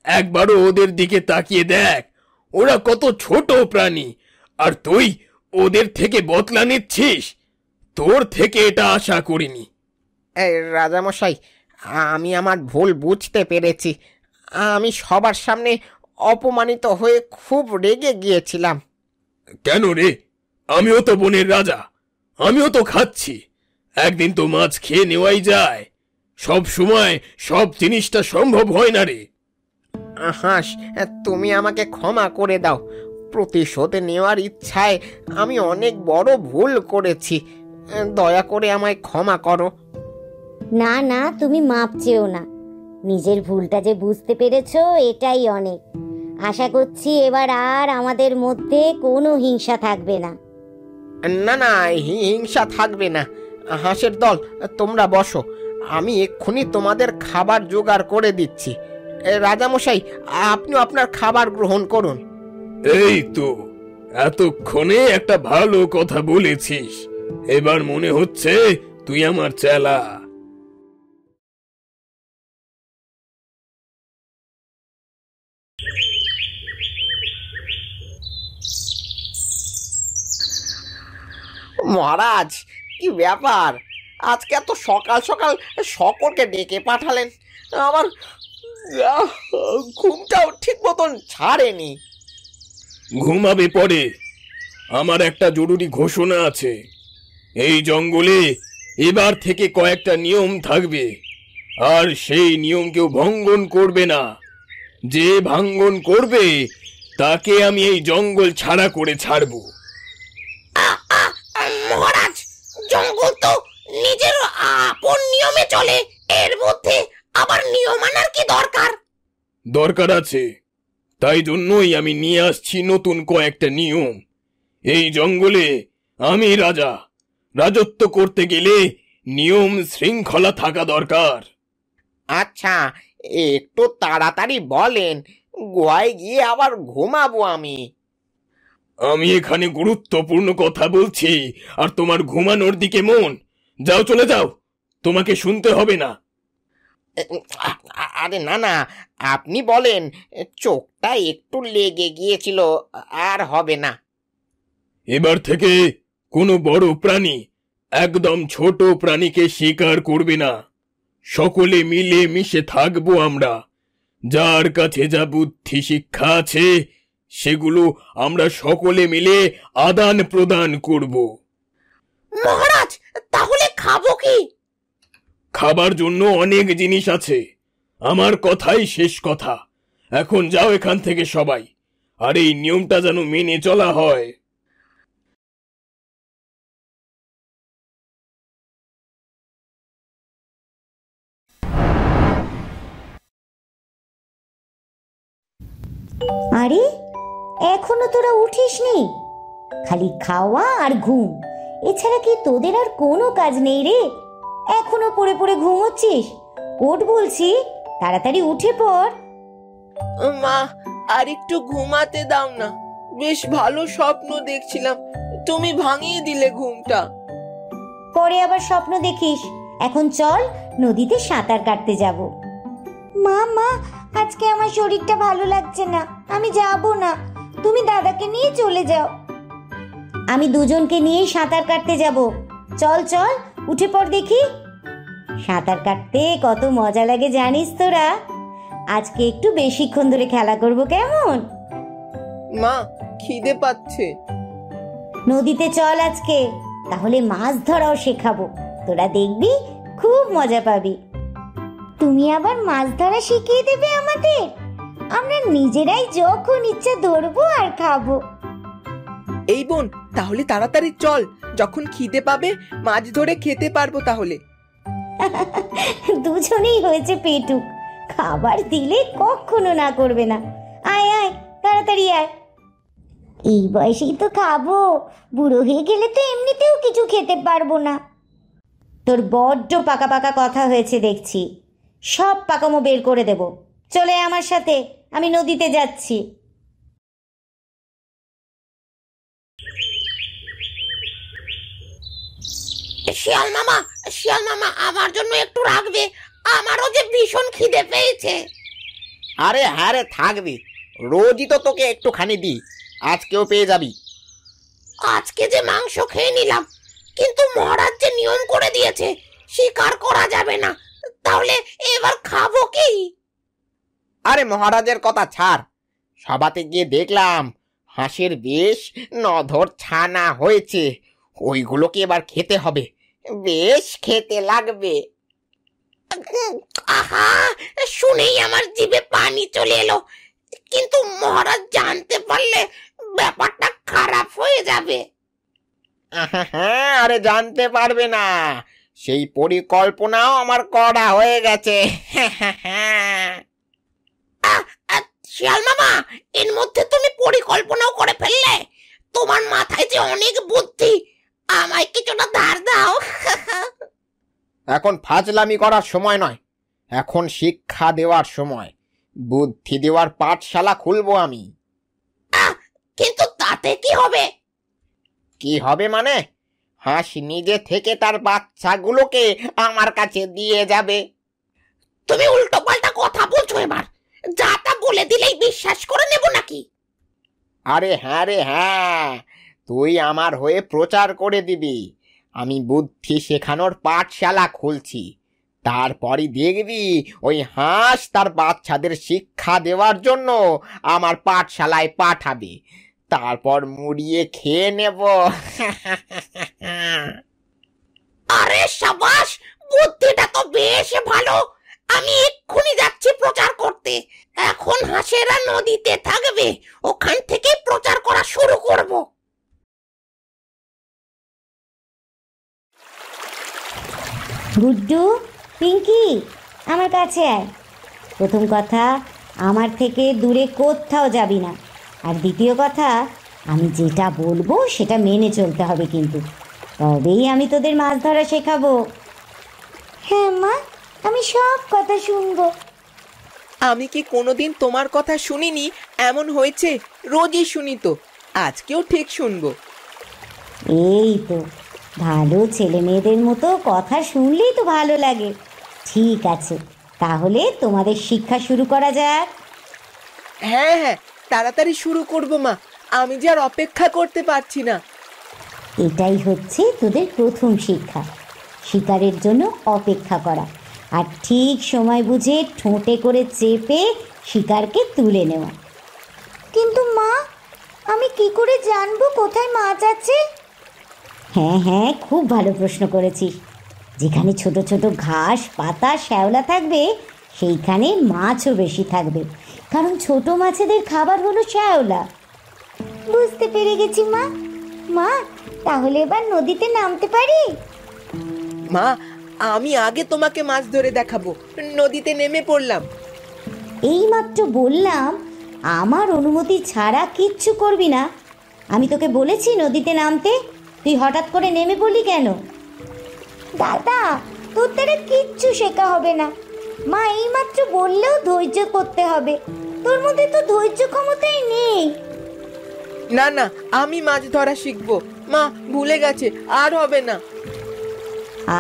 একবারও ওদের দিকে তাকিয়ে দেখ, ওরা কত ছোট প্রাণী, আর তুই ওদের থেকে বদলা নিচ্ছিস। তোর থেকে এটা আশা করিনি। এই রাজামশাই, আমি আমার ভুল বুঝতে পেরেছি। আমি সবার সামনে অপমানিত হয়ে খুব রেগে গিয়েছিলাম। কেন রে? আমিও তো বনের রাজা, আমিও তো খাচ্ছি। একদিন তো মাছ খেয়ে নেওয়াই যায়, সব সময় সব জিনিসটা সম্ভব হয় না রে। হাঁস, তুমি আমাকে ক্ষমা করে দাও। প্রতিশোধ নেওয়ার ইচ্ছায় আমি অনেক বড় ভুল করেছি। দয়া করে আমায় ক্ষমা করো। না না, তুমি মাপ চেও না। নিজের ভুলটা যে বুঝতে পেরেছো এটাই অনেক। আশা করছি এবার আর আমাদের মধ্যে কোনো হিংসা থাকবে না। না না, হিংসা থাকবে না। হাঁসের দল, তোমরা বসো, আমি এক্ষুনি তোমাদের খাবার জোগাড় করে দিচ্ছি। রাজামশাই, আপনিও আপনার খাবার গ্রহণ করুন। এই তো, এতক্ষণে একটা ভালো কথা বলেছিস। এবার মনে হচ্ছে তুই আমার চেলা। মহারাজ, কি ব্যাপার? আজকে এত সকাল সকাল সকলকে ডেকে পাঠালেন। আমার ঘুমটাও ঠিক মতন ছাড়েনি। ঘুমাবে পরে। আমার একটা জরুরি ঘোষণা আছে। এই জঙ্গলে এবার থেকে কয়েকটা নিয়ম থাকবে, আর সেই নিয়ম কেউ ভঙ্গন করবে না। যে ভাঙ্গন করবে তাকে আমি এই জঙ্গল ছাড়া করে ছাড়বো। মহারাজ, জঙ্গল তো নিজের আপন নিয়মে চলে, এর মধ্যে আবার নিয়ম আনার কি দরকার? দরকার আছে, তাই জন্যই আমি নিয়ে আসছি নতুন কয়েকটা নিয়ম। এই জঙ্গলে আমি রাজা, রাজত্ব করতে গেলে নিয়ম শৃঙ্খলা থাকা দরকার। আচ্ছা, একটু তাড়াতাড়ি বলেন, গোয়ায় গিয়ে আবার ঘুমাবো আমি। আমি এখানে গুরুত্বপূর্ণ কথা বলছি, আর তোমার ঘুমানোর দিকে মন। যাও, চলে যাও, তোমাকে শুনতে হবে না। আরে না না, আপনি বলেন। চোখটা একটু লেগে গিয়েছিল, আর হবে না। এবার থেকে কোনো বড় প্রাণী একদম ছোট প্রাণীকে শিকার করবে না। সকলে মিলে মিশে থাকবো আমরা। যার কাছে যা বুদ্ধি শিক্ষা আছে সেগুলো আমরা সকলে মিলে আদান প্রদান করব। মহারাজ, তাহলে খাবো কি? খাবার জন্য অনেক জিনিস আছে, আমার কথাই শেষ কথা। এখন যাও এখান থেকে সবাই, আর এই নিয়মটা যেন মেনে চলা হয়। আরে, এখনো তোরা উঠিসনি? খালি খাওয়া আর ঘুম, এছাড়া কি তোদের আর কোনো কাজ নেই রে? এখনো পড়ে পড়ে ঘুমোচ্ছিস? ওঠ বলছি, তাড়াতাড়ি উঠে পড়। মা, আর একটু ঘুমাতে দাও না। বেশ ভালো স্বপ্ন দেখছিলাম, তুমি ভাঙিয়ে দিলে ঘুমটা। পরে আবার স্বপ্ন দেখিস। এখন চল, নদীতে সাঁতার কাটতে যাব। মা মা, আজকে আমার শরীরটা ভালো লাগছে না, আমি যাব না। তুমি দাদাকে নিয়ে চলে যাও। আমি দুজনকে নিয়ে সাঁতার কাটতে যাব। চল চল, উঠে পড় দেখি। সাঁতার কাটতে কত মজা লাগে জানিস তোরা? আজকে একটু বেশিক্ষণ ধরে খেলা করব, কেমন? মা, খিদে পাচ্ছে। নদীতে চল আজকে, তাহলে মাছ ধরাও শেখাবো। তোরা দেখবি, খুব মজা পাবি। তুমি আবার মাছ ধরা শিখিয়ে দেবে আমাদের? আমরা নিজেরাই যখন ইচ্ছা ধরবো আর খাবো। এই বোন, তাহলে তাড়াতাড়ি চল, যখন খিদে পাবে মাছ ধরে খেতে পারবো তাহলে। দুজনেই হয়েছে পেটুক, খাবার দিলে কখনো না করবে না। আয় আয়, তাড়াতাড়ি আয়। এই বয়সেই তো খাবো, বুড়ো হয়ে গেলে তো এমনিতেও কিছু খেতে পারবো না। তোর বড্ড পাকা পাকা কথা হয়েছে দেখছি, সব পাকামো বের করে দেব। চলে আমার সাথে, আমি নদীতে যাচ্ছি। শিয়াল মামা, শিয়াল মামা, আমার জন্য একটু রাখবে, আমারও যে ভীষণ খিদে পেয়েছে। আরে হ্যাঁ রে, থাকবি। রোজই তো তোকে একটুখানি দিই, আজকেও পেয়ে যাবি। আজকে যে মাংস খেয়ে নিলাম, কিন্তু মহারাজ যে নিয়ম করে দিয়েছে শিকার করা যাবে না, তাহলে এবার খাবো কি? আরে মহারাজের কথা ছাড়, সভাতে গিয়ে দেখলাম হাঁসের বেশ নধর ছানা হয়েছে। ওইগুলোকে এবার খেতে হবে, বেশ খেতে লাগবে। আহা, শুনেই আমার জিভে পানি চলে এলো। কিন্তু মহারাজ জানতে পারলে ব্যাপারটা খারাপ হয়ে যাবে। হ্যাঁ, আরে জানতে পারবে না, সেই পরিকল্পনাও আমার করা হয়ে গেছে। শিয়াল মামা, এর মধ্যে তুমি পরিকল্পনাও করে ফেললে? তোমার মাথায় যে অনেক বুদ্ধি, আমায় কিছুটা ধার দাও। এখন ফাজলামি করার সময় নয়, এখন শিক্ষা দেওয়ার সময়। বুদ্ধি দেওয়ার পাঠশালা খুলবো আমি। কিন্তু তাতে কি হবে? কি হবে মানে? হাঁস নিজে থেকে তার বাচ্চাগুলোকে আমার কাছে দিয়ে যাবে। তুমি উল্টো পাল্টা কথা বলছো এবার। যা তা বলে দিলেই বিশ্বাস করে নেব নাকি? আরে হ্যাঁ রে হ্যাঁ, তুই আমার হয়ে প্রচার করে দিবি। আমি বুদ্ধি শেখানোর পাঠশালা খুলছি, তারপরই দেখবি ওই হাঁস তার বাচ্চাদের শিক্ষা দেওয়ার জন্য আমার পাঠশালায় পাঠাবে, তারপর মুড়িয়ে খেয়ে নেব। আরে সাবাস, বুদ্ধিটা তো বেশ ভালো। আমি এক্ষুনি যাচ্ছি প্রচার করতে। এখন হাঁসেরা নদীতে থাকবে, ওখান থেকে প্রচার করা শুরু করব। গুড্ডু, পিঙ্কি, আমার কাছে আয়। প্রথম কথা, আমার থেকে দূরে কোথাও যাবি না। আর দ্বিতীয় কথা, আমি যেটা বলবো সেটা মেনে চলতে হবে কিন্তু, তবেই আমি তোদের মাছ ধরা শেখাবো। হ্যাঁ মা, আমি সব কথা শুনবো। আমি কি কোনোদিন তোমার কথা শুনিনি এমন হয়েছে? রোজই শুনি তো, আজকেও ঠিক শুনবো। এই তো, ভালো ছেলে মেয়েদের মতো কথা শুনলেই তো ভালো লাগে। ঠিক আছে, তাহলে তোমাদের শিক্ষা শুরু করা যাক। হ্যাঁ হ্যাঁ, তাড়াতাড়ি শুরু করবো মা, আমি যে আর অপেক্ষা করতে পারছি না। এটাই হচ্ছে তোদের প্রথম শিক্ষা, শিকারের জন্য অপেক্ষা করা, আর ঠিক সময় বুঝে ঠোঁটে করে চেপে শিকারকে তুলে নেওয়া। কিন্তু মা, আমি কি করে জানবো কোথায় মাছ আছে? হ্যাঁ হ্যাঁ, খুব ভালো প্রশ্ন করেছিস। যেখানে ছোট ছোট ঘাস, পাতা, শ্যাওলা থাকবে সেইখানে মাছও বেশি থাকবে, কারণ ছোট মাছেদের খাবার হলো শ্যাওলা। বুঝতে পেরে গেছি মা। মা, তাহলে এবার নদীতে নামতে পারি? মা, আমি আগে তোমাকে মাছ ধরে দেখাবো। নদীতে নেমে পড়লাম। এইমাত্র বললাম আমার অনুমতি ছাড়া কিচ্ছু করবি না। আমি তোকে বলেছি নদীতে নামতে, তুই হঠাৎ করে নেমে পড়লি কেন? দাদা, তোর দ্বারা কিচ্ছু শেখা হবে না। মা এইমাত্র বললেও ধৈর্য করতে হবে, তোর মধ্যে তো ধৈর্য ক্ষমতাই নেই। না না, আমি মাছ ধরা শিখবো। মা ভুলে গেছে, আর হবে না।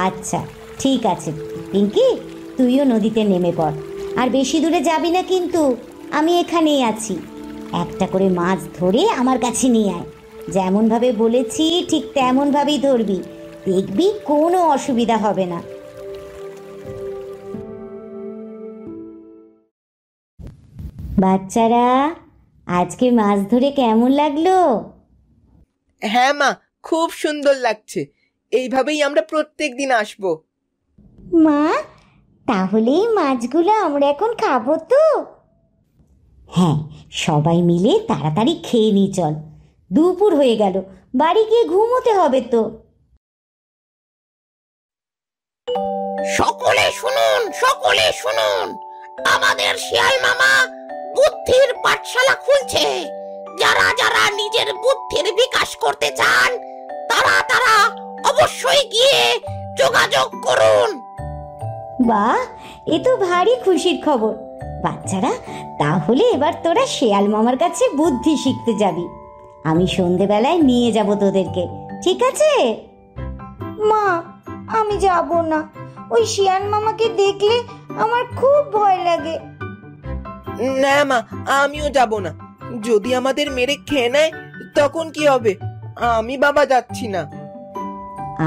আচ্ছা ঠিক আছে পিঙ্কি, তুইও নদীতে নেমে পড়। আর বেশি দূরে যাবি না কিন্তু, আমি এখানেই আছি। একটা করে মাছ ধরে আমার কাছে নিয়ে আয়। যেমনভাবে বলেছি ঠিক তেমনভাবেই ধরবি, দেখবি কোনো অসুবিধা হবে না। বাচ্চারা, আজকে মাছ ধরে কেমন লাগলো? হ্যাঁ মা, খুব সুন্দর লাগছে। এইভাবেই আমরা প্রত্যেক দিন আসবো। মা, তাহলে এই মাছগুলো আমরা এখন খাবো তো? হ্যাঁ, সবাই মিলে তাড়াতাড়ি খেয়ে নি চল, দুপুর হয়ে গেল, বাড়ি গিয়ে ঘুমোতে হবে তো। সকলে শুনুন, সকলে শুনুন, আমাদের শিয়াল মামা বুদ্ধির পাঠশালা খুলছে। যারা যারা নিজের বুদ্ধির বিকাশ করতে চান তারা তারা অবশ্যই গিয়ে যোগাযোগ করুন। বাহ, এ তো ভারী খুশির খবর। বাচ্চারা, তাহলে এবার তোরা শেয়াল মামার কাছে বুদ্ধি শিখতে যাবি। আমি সন্ধেবেলায় নিয়ে যাব তোদেরকে, ঠিক আছে? মা, আমি যাব না। ওই শিয়াল মামাকে দেখলে আমার খুব ভয় লাগে। না মা, আমিও যাব না। যদি আমাদের মেরে খেয়ে নেয় তখন কি হবে? আমি বাবা যাচ্ছি না।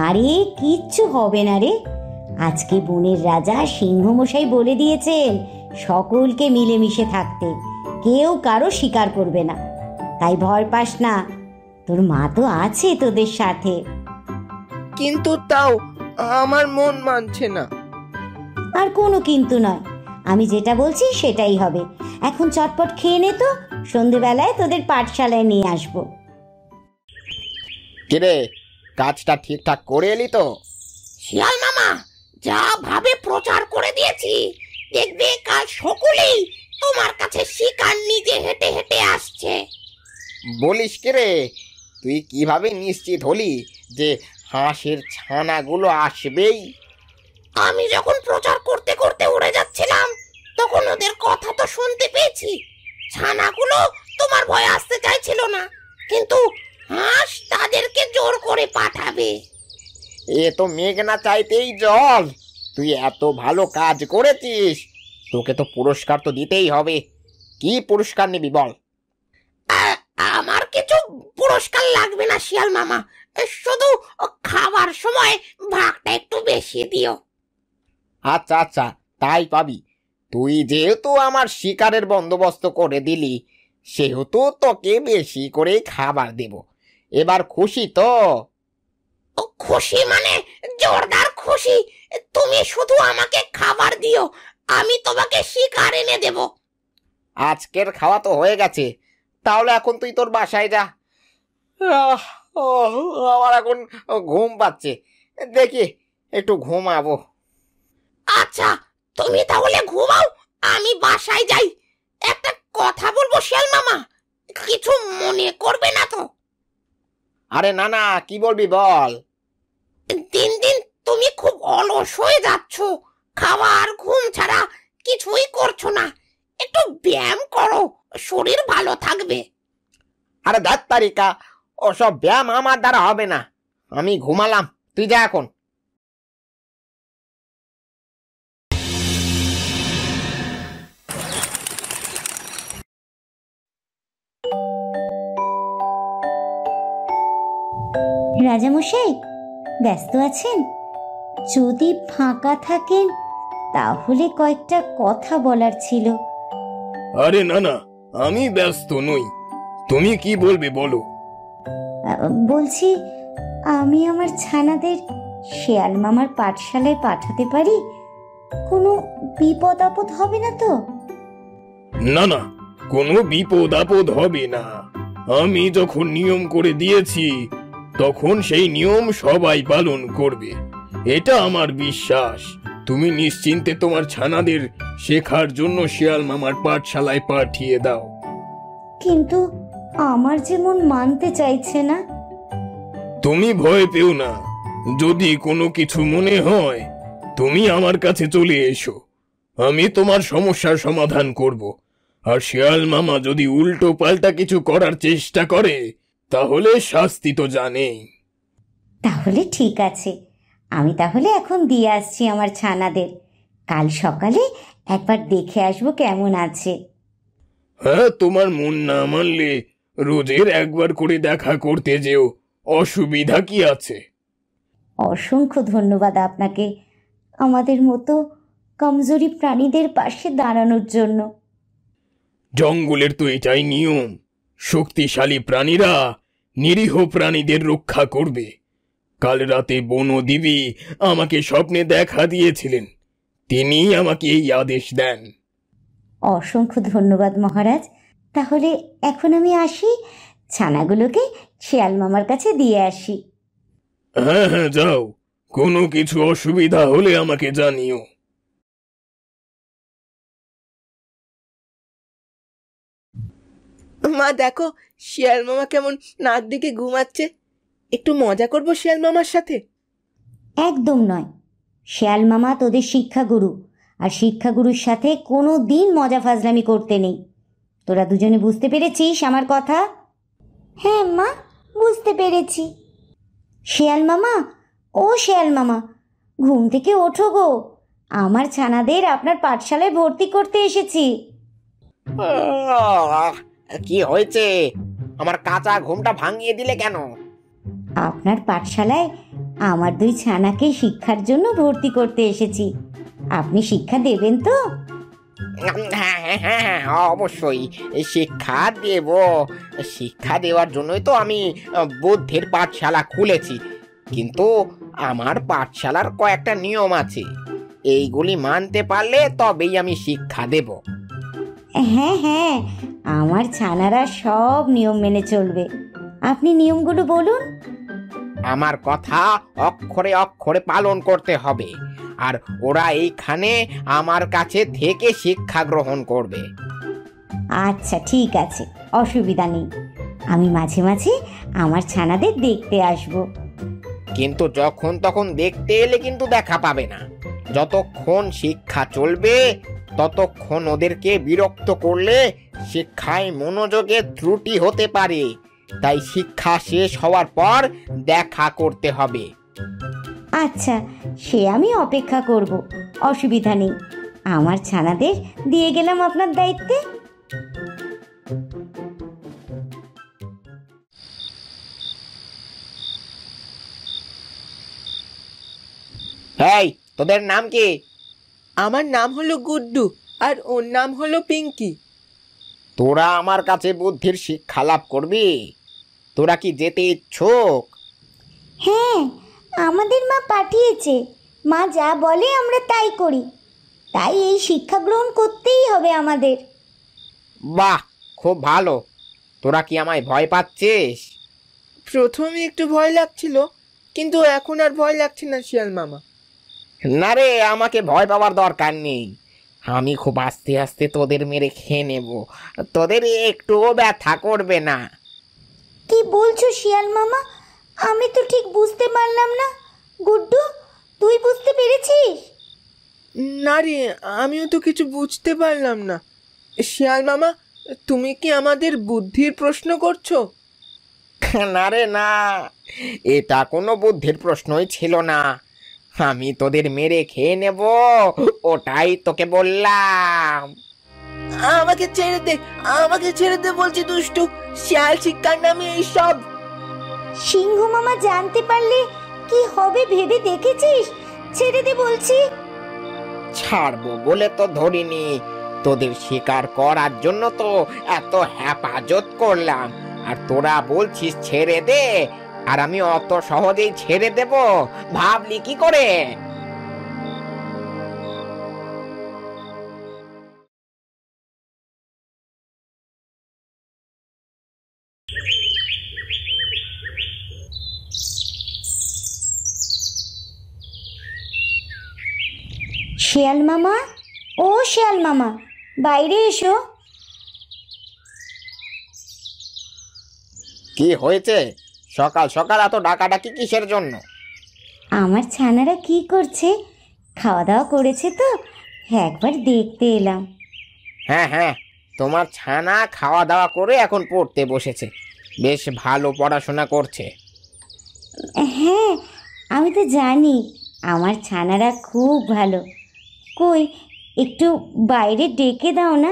আরে কিচ্ছু হবে না রে। আজকে বনের রাজা সিংহ মশাই বলে দিয়েছেন সকলকে মিলেমিশে থাকতে। কেউ কারো শিকার করবে না, তাই ভয় পাস না, তোর মা তো আছে তোদের সাথে। কিন্তু তাও আমার মন মানছে না। আর কোনো কিন্তু নয়, আমি যেটা বলছি সেটাই হবে। এখন চটপট খেয়ে নে তো, সন্ধেবেলায় তোদের পাঠশালায় নিয়ে আসবো। কিরে, কাজটা ঠিকঠাক করে এলি তো? শিয়াল মামা, যা ভাবে প্রচার করে দিয়েছি, দেখবে কাল সকলেই তোমার কাছে শিকার নিজে হেঁটে হেঁটে আসছে। বলিস কিরে, তুই কিভাবে নিশ্চিত হলি যে হাঁসের ছানাগুলো আসবেই? আমি যখন প্রচার করতে করতে উড়ে যাচ্ছিলাম, তখন ওদের কথা তো শুনতে পেয়েছি। ছানাগুলো তোমার ভয়ে আসতে চাইছিল না, কিন্তু হাঁস তাদেরকে জোর করে পাঠাবে। এ তো মেঘ না চাইতেই জল। তুই এত ভালো কাজ করেছিস, তোকে তো পুরস্কার তো দিতেই হবে। কি পুরস্কার নিবি বল? আমার কিছু পুরস্কার লাগবে না শিয়াল মামা, শুধু খাবার সময় ভাগটা একটু বেশি দিও। আচ্ছা আচ্ছা, তাই পাবি। তুই যেহেতু আমার শিকারের বন্দোবস্ত করে দিলি, সেহেতু তোকে বেশি করে খাবার দেব। এবার খুশি তো? খুশি মানে জোরদার খুশি। তুমি শুধু আমাকে খাবার দিও, আমি তোমাকে শিকার এনে দেব। আজকের খাওয়া তো হয়ে গেছে, তাহলে এখন তুই তোর বাসায় যা। আমার এখন ঘুম পাচ্ছে, দেখি একটু ঘুমাবো। আচ্ছা, তুমি তাহলে ঘুমাও, আমি বাসায় যাই। একটা কথা বলবো শিয়াল মামা, কিছু মনে করবে না তো? আরে না না, কি বলবি বল। দিন দিন তুমি খুব অলস হয়ে যাচ্ছ, খাওয়া আর ঘুম ছাড়া কিছুই করছো না। একটু ব্যায়াম করো, শরীর ভালো থাকবে। আরে ধ্যাৎ তারিকা, ওসব ব্যায়াম আমার দ্বারা হবে না। আমি ঘুমালাম, তুই যা এখন। রাজামশাই, ব্যস্ত আছেন? যদি ফাঁকা থাকেন তাহলে কয়েকটা কথা বলার ছিল। আরে না না, আমি ব্যস্ত নই। তুমি কি বলবে বলো। বলছি, আমি আমার ছানাদের শেয়াল মামার পাঠশালায় পাঠাতে পারি? কোনো বিপদ আপদ হবে না তো? না না, কোনো বিপদ আপদ হবে না। আমি যখন নিয়ম করে দিয়েছি, তখন সেই নিয়ম সবাই পালন করবে, এটা আমার বিশ্বাস। তুমি নিশ্চিন্তে তোমার ছানাদের শেখার জন্য শিয়াল মামার পাঠশালায় পাঠিয়ে দাও। কিন্তু আমার যেমন মানতে চাইছে না। তুমি ভয় পেও না, যদি কোনো কিছু মনে হয় তুমি আমার কাছে চলে এসো, আমি তোমার সমস্যার সমাধান করব। আর শিয়াল মামা যদি উল্টো পাল্টা কিছু করার চেষ্টা করে, তাহলে শাস্তি তো জানেই। তাহলে ঠিক আছে, আমি তাহলে এখন দিয়ে আসছি আমার ছানাদের। কাল সকালে একবার দেখে আসবো কেমন আছে। হ্যাঁ, তোমার মন না মানলে রোজের একবার করে দেখা করতে যেও, অসুবিধা কি আছে? অসংখ্য ধন্যবাদ আপনাকে, আমাদের মতো কমজোরি প্রাণীদের পাশে দাঁড়ানোর জন্য। জঙ্গলের তো এটাই নিয়ম, শক্তিশালী প্রাণীরা নিরীহ প্রাণীদের রক্ষা করবে। কাল রাতে বনদেবী আমাকে স্বপ্নে দেখা দিয়েছিলেন, তিনি আমাকে এই আদেশ দেন। অসংখ্য ধন্যবাদ মহারাজ। তাহলে এখন আমি আসি, ছানাগুলোকে শিয়াল মামার কাছে দিয়ে আসি। হ্যাঁ হ্যাঁ, যাও। কোনো কিছু অসুবিধা হলে আমাকে জানিও। মা দেখো, শিয়াল মামা কেমন নাক দিকে ঘুমাচ্ছে। একটু মজা করবো শিয়াল মামার সাথে। একদম নয়, শিয়াল মামা তোদের শিক্ষাগুরু, আর শিক্ষাগুরুর সাথে কোনো দিন মজা ফাজলামি করতে নেই। তোরা দুজনে বুঝতে পেরেছিস আমার কথা? হ্যাঁ মা, বুঝতে পেরেছি। শিয়াল মামা, ও শিয়াল মামা, ঘুম থেকে ওঠো গো, আমার ছানাদের আপনার পাঠশালায় ভর্তি করতে এসেছি। কি হয়েছে? আমার কাঁচা ঘুমটা ভাঙিয়ে দিলে কেন? আপনার পাঠশালায় আমার দুই ছানাকে শিক্ষার জন্য ভর্তি করতে এসেছি। আপনি শিক্ষা দেবেন তো? হ্যাঁ হ্যাঁ হ্যাঁ হ্যাঁ, অবশ্যই শিক্ষা দেব। শিক্ষা দেওয়ার জন্যই তো আমি বুদ্ধির পাঠশালা খুলেছি। কিন্তু আমার পাঠশালার কয়েকটা নিয়ম আছে, এইগুলি মানতে পারলে তবেই আমি শিক্ষা দেব। হ্যাঁ হ্যাঁ, আমার ছানারা সব নিয়ম মেনে চলবে। আপনি নিয়মগুলো বলুন। আমার কথা অক্ষরে অক্ষরে পালন করতে হবে, আর ওরা এইখানে আমার কাছে থেকে শিক্ষা গ্রহণ করবে। আচ্ছা ঠিক আছে, অসুবিধা নেই। আমি মাঝে মাঝে আমার ছানাদের দেখতে আসব। কিন্তু যখন তখন দেখতে এলে কিন্তু দেখা পাবে না। যতক্ষণ শিক্ষা চলবে ততক্ষণ ওদেরকে বিরক্ত করলে শিক্ষায় মনোযোগে ত্রুটি হতে পারে। তাই শিক্ষা শেষ হওয়ার পর দেখা করতে হবে। আচ্ছা, সে আমি অপেক্ষা করব, অসুবিধা নেই। আমার ছানাদের দিয়ে গেলাম আপনার দায়িত্বে। এই, তোদের নাম কি? আমার নাম হলো গুড্ডু, আর ওর নাম হলো পিঙ্কি। তোরা আমার কাছে বুদ্ধির শিক্ষা লাভ করবি? তোরা কি যেতে ইচ্ছুক? হ্যাঁ, আমাদের মা পাঠিয়েছে। মা যা বলে আমরা তাই করি। তাই এই শিক্ষা গ্রহণ করতেই হবে আমাদের। বাহ, খুব ভালো। তোরা কি আমায় ভয় পাচ্ছিস? প্রথমে একটু ভয় লাগছিল, কিন্তু এখন আর ভয় লাগছে না শিয়াল মামা। না রে, আমাকে ভয় পাওয়ার দরকার নেই। আমি খুব আস্তে আস্তে তোদের মেরে খেয়ে নেব, তোদের একটুও ব্যথা করবে না। কি বলছো শিয়াল মামা? আমি তো ঠিক বুঝতে পারলাম না। গুড্ডু, তুই বুঝতে পেরেছিস? না রে, আমিও তো কিছু বুঝতে পারলাম না। শিয়াল মামা, তুমি কি আমাদের বুদ্ধির প্রশ্ন করছো? না রে না, এটা কোনো বুদ্ধির প্রশ্নই ছিল না। আমি তোদের মেরে খেয়ে নেব, ওটাই তোকে বললাম। আমাকে ছেড়ে দে, আমাকে ছেড়ে দে বলছি দুষ্টু। শিয়াল শিক্ষার নামে এইসব। সিংহ মামা জানতে পারলে কি হবে ভেবে দেখেছিস? ছেড়ে দে বলছি। ছাড়বো বলে তো ধরিনি, তোদের শিকার করার জন্য তো এত হেফাজত করলাম, আর তোরা বলছিস ছেড়ে দে। আর আমি অত সহজেই ছেড়ে দেব ভাবলি কি করে? শিয়াল মামা, ও শিয়াল মামা, বাইরে এসো। কি হয়েছে? সকাল সকাল এত ডাকাডাকি কিসের জন্য? আমার ছানারা কি করছে? খাওয়া দাওয়া করেছে তো, একবার দেখতে এলাম। হ্যাঁ হ্যাঁ, তোমার ছানা খাওয়া দাওয়া করে এখন পড়তে বসেছে, বেশ ভালো পড়াশোনা করছে। হ্যাঁ, আমি তো জানি আমার ছানারা খুব ভালো। কই, একটু বাইরে ডেকে দাও না,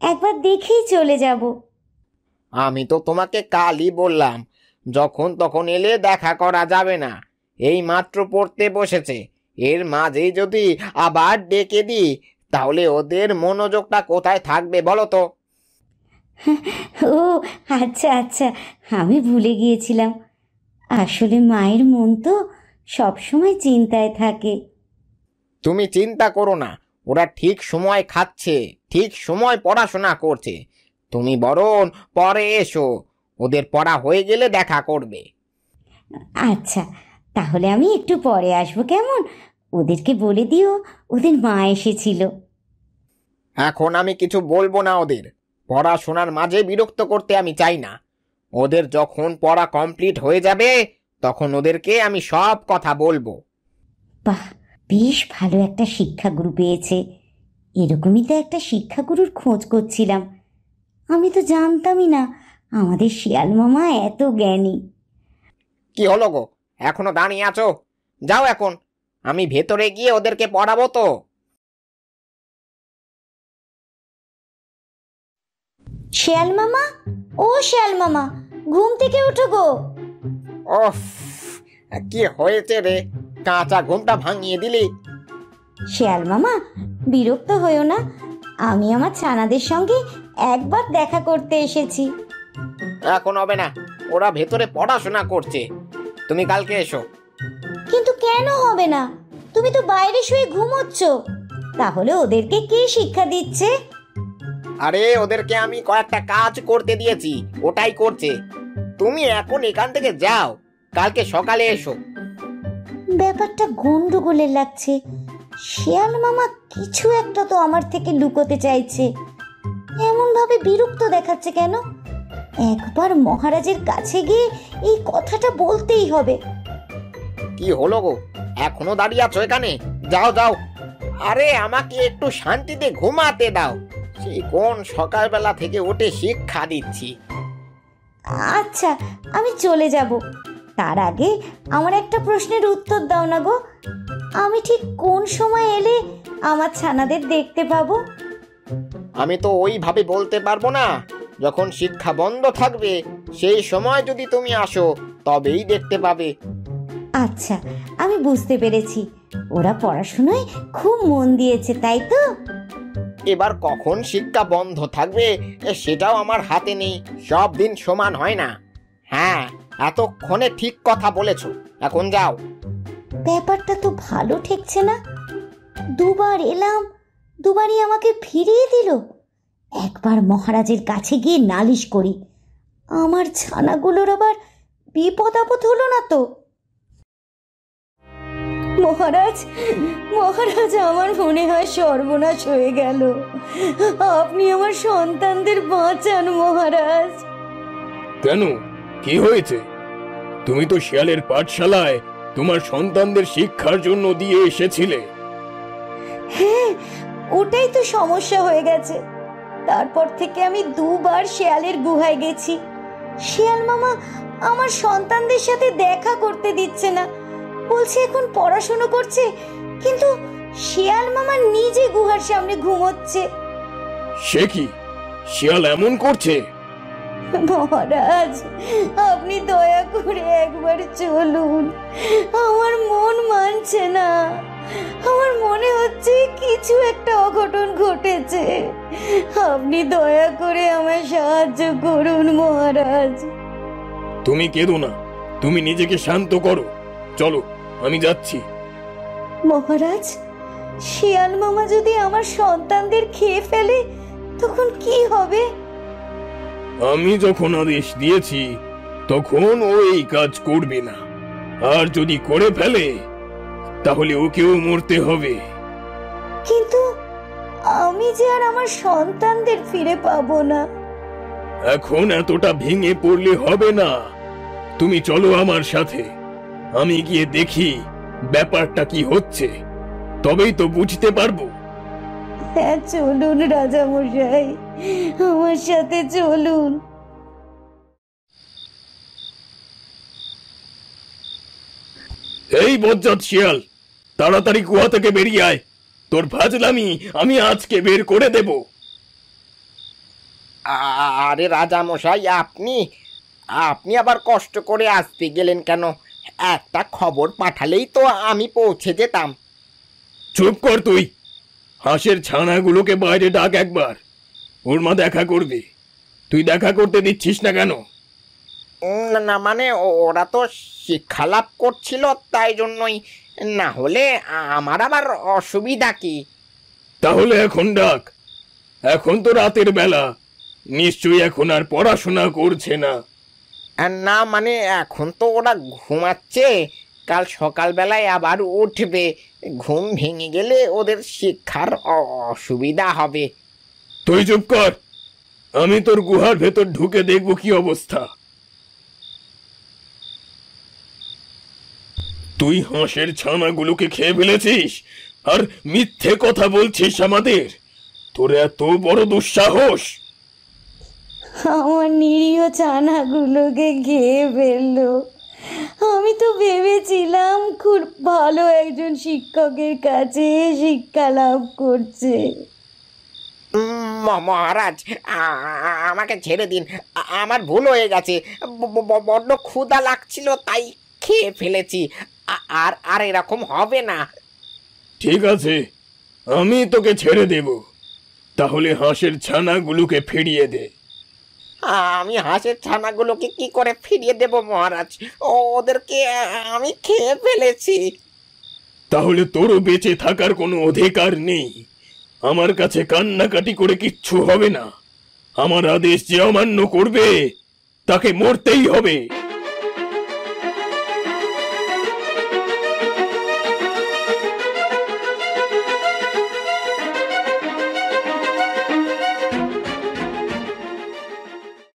একবার দেখেই চলে যাব। আমি তো তোমাকে কালই বললাম, যখন তখন এলে দেখা করা যাবে না। এই মাত্র পড়তে বসেছে, এর মাঝেই যদি আবার ডেকে দিই তাহলে ওদের মনোযোগটা কোথায় থাকবে বলো তো? ও আচ্ছা আচ্ছা, আমি ভুলে গিয়েছিলাম। আসলে মায়ের মন তো সবসময় চিন্তায় থাকে। তুমি চিন্তা করো না, ওরা ঠিক সময় খাচ্ছে, ঠিক সময় পড়াশোনা করছে। তুমি বরং পরে এসো, ওদের পড়া হয়ে গেলে দেখা করবে। আচ্ছা, তাহলে আমি একটু পরে আসবো কেমন? ওদেরকে বলে দিও ওদের মা এসেছিল। এখন আমি কিছু বলবো না ওদের, পড়াশোনার মাঝে বিরক্ত করতে আমি চাই না। ওদের যখন পড়া কমপ্লিট হয়ে যাবে তখন ওদেরকে আমি সব কথা বলবো। বাহ, বেশ ভালো একটা শিক্ষাগুরু পেয়েছে। এরকমই তো একটা শিক্ষাগুরুর খোঁজ করছিলাম। আমি তো জানতামই না আমাদের শিয়াল মামা এত জ্ঞানী। কি হলো গো, এখনো দাঁড়িয়ে আছো? যাও এখন, আমি ভেতরে গিয়ে ওদেরকে পড়াবো তো। শিয়াল মামা, ও শিয়াল মামা, ঘুম থেকে ওঠো গো। ওফ, কি হয়েছে রে, কাঁচা ঘুমটা ভাঙিয়ে দিলি। শিয়াল মামা, বিরক্ত হইও না। আমি আমার ছানাদের সঙ্গে একবার দেখা করতে এসেছি। এখন হবে না, ওরা ভেতরে পড়াশোনা করছে, তুমি কালকে এসো। কিন্তু কেন হবে না? তুমি তো বাইরে শুয়ে ঘুমোচ্ছ, তাহলে ওদেরকে কে শিক্ষা দিচ্ছে? আরে ওদেরকে আমি কয়েকটা কাজ করতে দিয়েছি, ওটাই করছে। তুমি এখন এখান থেকে যাও, কালকে সকালে এসো। ব্যাপারটা গন্ডগোলের লাগছে। শিয়াল মামা কিছু একটা তো আমার থেকে লুকোতে চাইছে। এমন ভাবে বিরক্ত দেখাচ্ছে কেন? একবার মহারাজের কাছে গিয়ে এই কথাটা বলতেই হবে। কি হলো গো, এখনো দাঁড়িয়ে আছো এখানে? যাও যাও, আরে আমাকে একটু শান্তিতে ঘুমাতে দাও। সেই কোন সকালবেলা থেকে উঠে শিক্ষা দিচ্ছি। আচ্ছা, আমি চলে যাব। তার আগে আমার একটা প্রশ্নের উত্তর দাও না গো। আমি ঠিক কোন সময় এলে আমার ছানাদের দেখতে পাবো? আমি তো ওইভাবে বলতে পারবো না। যখন শিক্ষা বন্ধ থাকবে সেই সময় যদি তুমি আসো তবেই দেখতে পাবে। আচ্ছা, আমি বুঝতে পেরেছি। ওরা পড়াশোনায় খুব মন দিয়েছে, তাই তো? এবার কখন শিক্ষা বন্ধ থাকবে সেটাও আমার হাতে নেই, সব দিন সমান হয় না। হ্যাঁ, এতক্ষণে ঠিক কথা বলেছো, এখন যাও। ব্যাপারটা তো ভালো ঠেকছে না। দুবার এলাম, দুবারই আমাকে ফিরিয়ে দিল। একবার মহারাজের কাছে গিয়ে নালিশ করি, আমার ছানাগুলোর আবার বিপদ আপদ হলো না তো? মহারাজ, মহারাজ, আমার মনে হয় সর্বনাশ হয়ে গেল। আপনি আমার সন্তানদের বাঁচান মহারাজ। কেন, কি হয়েছে? তুমি তো শিয়ালের পাঠশালায় তোমার সন্তানদের শিক্ষার জন্য দিয়ে এসেছিলে। হ্যাঁ, ওটাই তো সমস্যা হয়ে গেছে। তারপর থেকে আমি দুবার শিয়ালের গুহায় গেছি। শিয়াল মামা আমার সন্তানদের সাথে দেখা করতে দিচ্ছে না, বলছে এখন পড়াশোনা করছে, কিন্তু শিয়াল মামা নিজে গুহার সামনে ঘুমোচ্ছে। সে কি, শিয়াল এমন করছে? মহারাজ, আপনি দয়া করে একবার চলুন। আমার মন মানছে না। আমার মনে হচ্ছে কিছু একটা অঘটন ঘটেছে। আপনি দয়া করে আমায় সাহায্য করুন মহারাজ। তুমি কেঁদো না, তুমি নিজেকে শান্ত করো। চলো, আমি যাচ্ছি। মহারাজ, শিয়াল মামা যদি আমার সন্তানদের খেয়ে ফেলে তখন কি হবে? আমি যখন আদেশ দিয়েছি তখন ও এই কাজ করবে না, আর যদি করে ফেলে তাহলে ওকেও মরতে হবে। কিন্তু আমি যে আর আমার সন্তানদের ফিরে পাবো না। এখন এতটা ভেঙে পড়লে হবে না। তুমি চলো আমার সাথে, আমি গিয়ে দেখি ব্যাপারটা কি হচ্ছে, তবেই তো বুঝতে পারবো। হ্যাঁ, চলুন রাজা মশাই, আমার সাথে চলুন। এই বজ্জাত শিয়াল, তাড়াতাড়ি গুহা থেকে বেরিয়ে আয়। তোর ফাজলামি আমি আজকে বের করে দেব। আরে রাজা মশাই, আপনি আপনি আবার কষ্ট করে আসতে গেলেন কেন? একটা খবর পাঠালেই তো আমি পৌঁছে যেতাম। চুপ কর তুই। হাঁসের ছানাগুলোকে বাইরে ডাক একবার, ওর মা দেখা করবে। তুই দেখা করতে দিচ্ছিস না কেন? না মানে ওরা তো শিক্ষা লাভ করছিল, তাই জন্যই। না হলে আমার আবার অসুবিধা কি? তাহলে এখন ডাক। এখন তো রাতের বেলা, নিশ্চয়ই এখন আর পড়াশোনা করছে না। না মানে এখন তো ওরা ঘুমাচ্ছে, কাল সকালবেলায় আবার উঠবে। ঘুম ভেঙে গেলে ওদের শিক্ষার অসুবিধা হবে। তুই চুপ কর, আমি তোর গুহার ভেতর ঢুকে দেখব কি অবস্থা। তুই হাঁসের ছানাগুলোকে খেয়ে ফেলেছিস আর মিথ্যে কথা বলছিস আমাদের? তোর এত বড় দুঃসাহস! আমার নিরীহ ছানাগুলোকে খেয়ে ফেললো। আমি তো ভেবেছিলাম খুব ভালো একজন শিক্ষকের কাছে শিক্ষা লাভ করছে। মহারাজ, আমাকে ছেড়ে দিন, আমার ভুল হয়ে গেছে। বড্ড ক্ষুধা লাগছিল তাই খেয়ে ফেলেছি। আর আর এরকম হবে না। ঠিক আছে, আমি তোকে ছেড়ে দেব, তাহলে হাঁসের ছানাগুলোকে ফিরিয়ে দে। আমি হাঁসের ছানাগুলোকে কি করে ফিরিয়ে দেব মহারাজ? ওদেরকে আমি খেয়ে ফেলেছি। তাহলে তোরও বেঁচে থাকার কোনো অধিকার নেই। আমার কাছে কান্নাকাটি করে কিচ্ছু হবে না। আমার আদেশ যে অমান্য করবে তাকে মরতেই হবে।